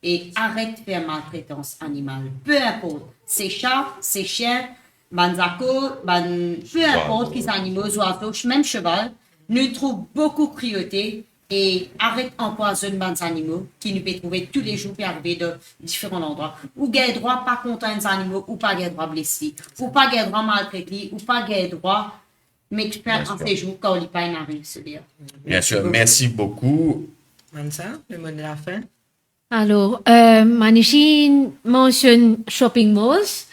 et arrête de faire maltraitance animale. Peu importe, c'est chats, c'est chiens, banzako, peu importe qu'ils animaux, oiseaux, même cheval, nous trouvons beaucoup de cruauté. Et arrête d'empoisonner les animaux qui nous peut trouver tous les jours pour arriver de différents endroits. Ou gagne droit pas content des animaux, ou pas gagne droit blessé, ou pas gagne droit maltraité, ou pas gagne droit mais tu perds en séjour quand il pas arrive celui-là. Bien sûr, merci beaucoup. Mansa, le mot de la fin. Alors, Manichi mentionne shopping malls.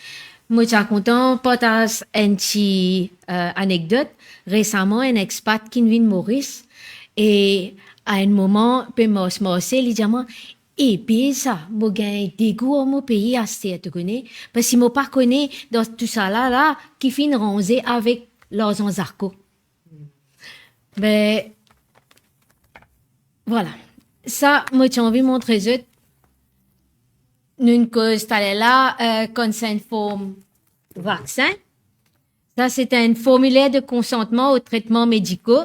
Moi, je suis content de partager une petite anecdote. Récemment, un expat qui vient de Maurice. Et à un moment, il m'a dit, et puis ça, moi, j'ai des goûts à mon pays à ce tu connais, parce qu'il m'a pas connu dans tout ça là, qui finit rangé avec leurs anzarcos. Ben, voilà. Ça, moi, j'ai envie de montrer ça. Une cause, t'allais là, consent form vaccin. Ça, c'est un formulaire de consentement aux traitements médicaux.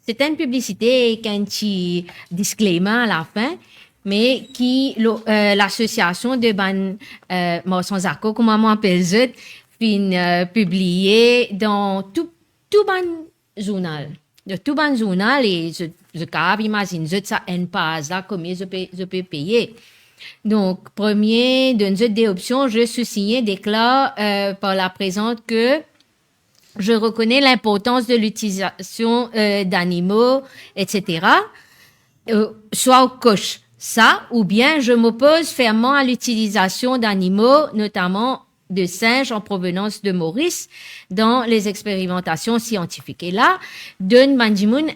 C'est une publicité avec un petit disclaimer à la fin, mais qui l'association de ban Morsanzako, comment on appelle ça, fin publié dans tout ban journal. De tout ban journal et je cap imagine ça un pas là combien je peux payer. Donc premier d'une des options, je sous-signé déclare par la présente que je reconnais l'importance de l'utilisation d'animaux, etc. Soit au coche ça, ou bien je m'oppose fermement à l'utilisation d'animaux, notamment de singes en provenance de Maurice dans les expérimentations scientifiques. Et là, donne Bandimoun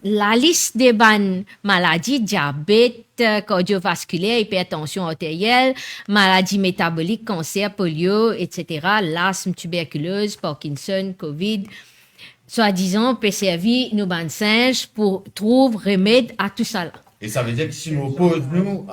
la liste des maladies, diabète, cardiovasculaire, hypertension artérielle, maladies métaboliques, cancer, polio, etc., l'asthme, tuberculose, Parkinson, Covid, soi-disant, peut servir nous ban singes pour trouver remède à tout ça là. Et ça veut dire que si nous opposons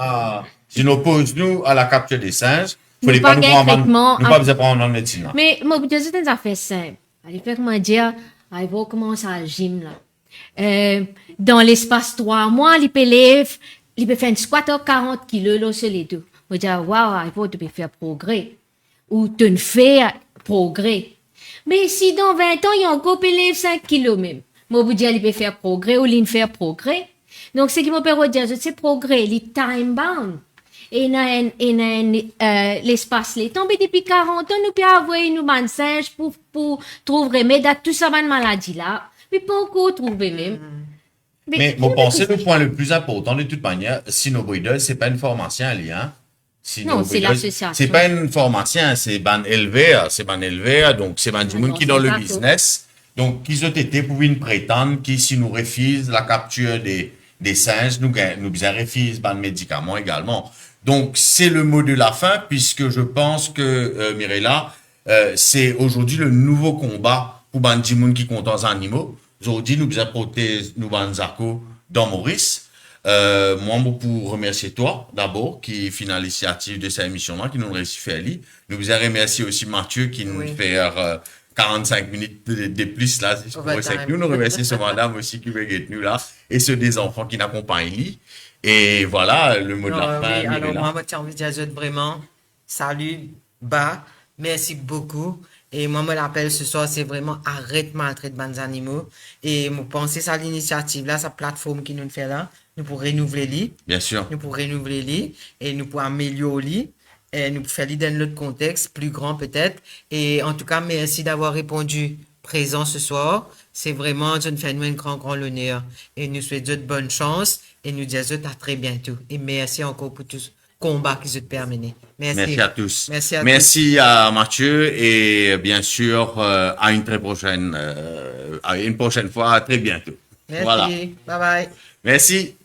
nous à la capture des singes, il Nous faut pas pas nous gagner prendre, traitement, nous pas besoin de prendre en médecine. Là. Mais, moi, je dis ça fait simple. Allez, faire comment dire, allez, voir comment ça le gym, là. Dans l'espace 3 mois, il peut lève, il peut faire une squat à 40 kilos, là, sur les deux. Je dis, waouh, il faut te faire progrès. Ou te faire progrès. Mais si dans 20 ans, il y a encore peut lève 5 kilos même. Moi, je dis, il peut faire progrès ou il faire progrès. Donc, ce qui me permet de dire, c'est progrès, il est time bound. Et l'espace est tombé depuis 40 ans, nous pouvons avoir une bonne singe pour trouver remède à tout ça, bonne maladie là. Mais pas encore trouver même. Mais vous pensez le point le plus important de toute manière, Sino Breeders, c'est pas une formation à lien. Non, c'est l'association. C'est pas une formation, c'est ban élevé, donc c'est ban du monde qui est dans le business. Donc, qu'ils ont été pour une prétendre qui, si nous refusent la capture des singes, nous refusent ban médicaments également. Donc, c'est le mot de la fin, puisque je pense que, Mirella, c'est aujourd'hui le nouveau combat pour ban du monde qui compte en animaux. Aujourd'hui, nous avons protégé nous ban Zako dans Maurice. Moi, pour remercier toi, d'abord, qui est final l'initiative de cette émission-là, qui nous réussit à faire. Nous vous remercier aussi Mathieu, qui nous fait 45 minutes de plus, là, pour avec nous. Nous remercions ce madame aussi qui veut être nous là, et ceux des enfants qui n'accompagnent lui. Et voilà, le mot de la fin. Oui, alors, moi, j'ai envie de dire vraiment, salut, merci beaucoup. Et moi, me l'appelle ce soir, c'est vraiment arrête maltraiter de animaux. Et moi, penser à l'initiative là, sa plateforme qui nous fait là, nous pour renouveler lui. Bien sûr. Nous pour renouveler lui et nous pour améliorer lui. Et nous pour faire lui dans notre contexte, plus grand peut-être. Et en tout cas, merci d'avoir répondu présent ce soir. C'est vraiment, je nous fais un grand honneur. Et nous souhaitons de bonne chance et nous disons à très bientôt. Et merci encore pour tout ce combat qui se terminé. Merci à tous. Merci à Mathieu et bien sûr à une très prochaine, à une prochaine fois, à très bientôt. Merci. Voilà. Bye bye. Merci.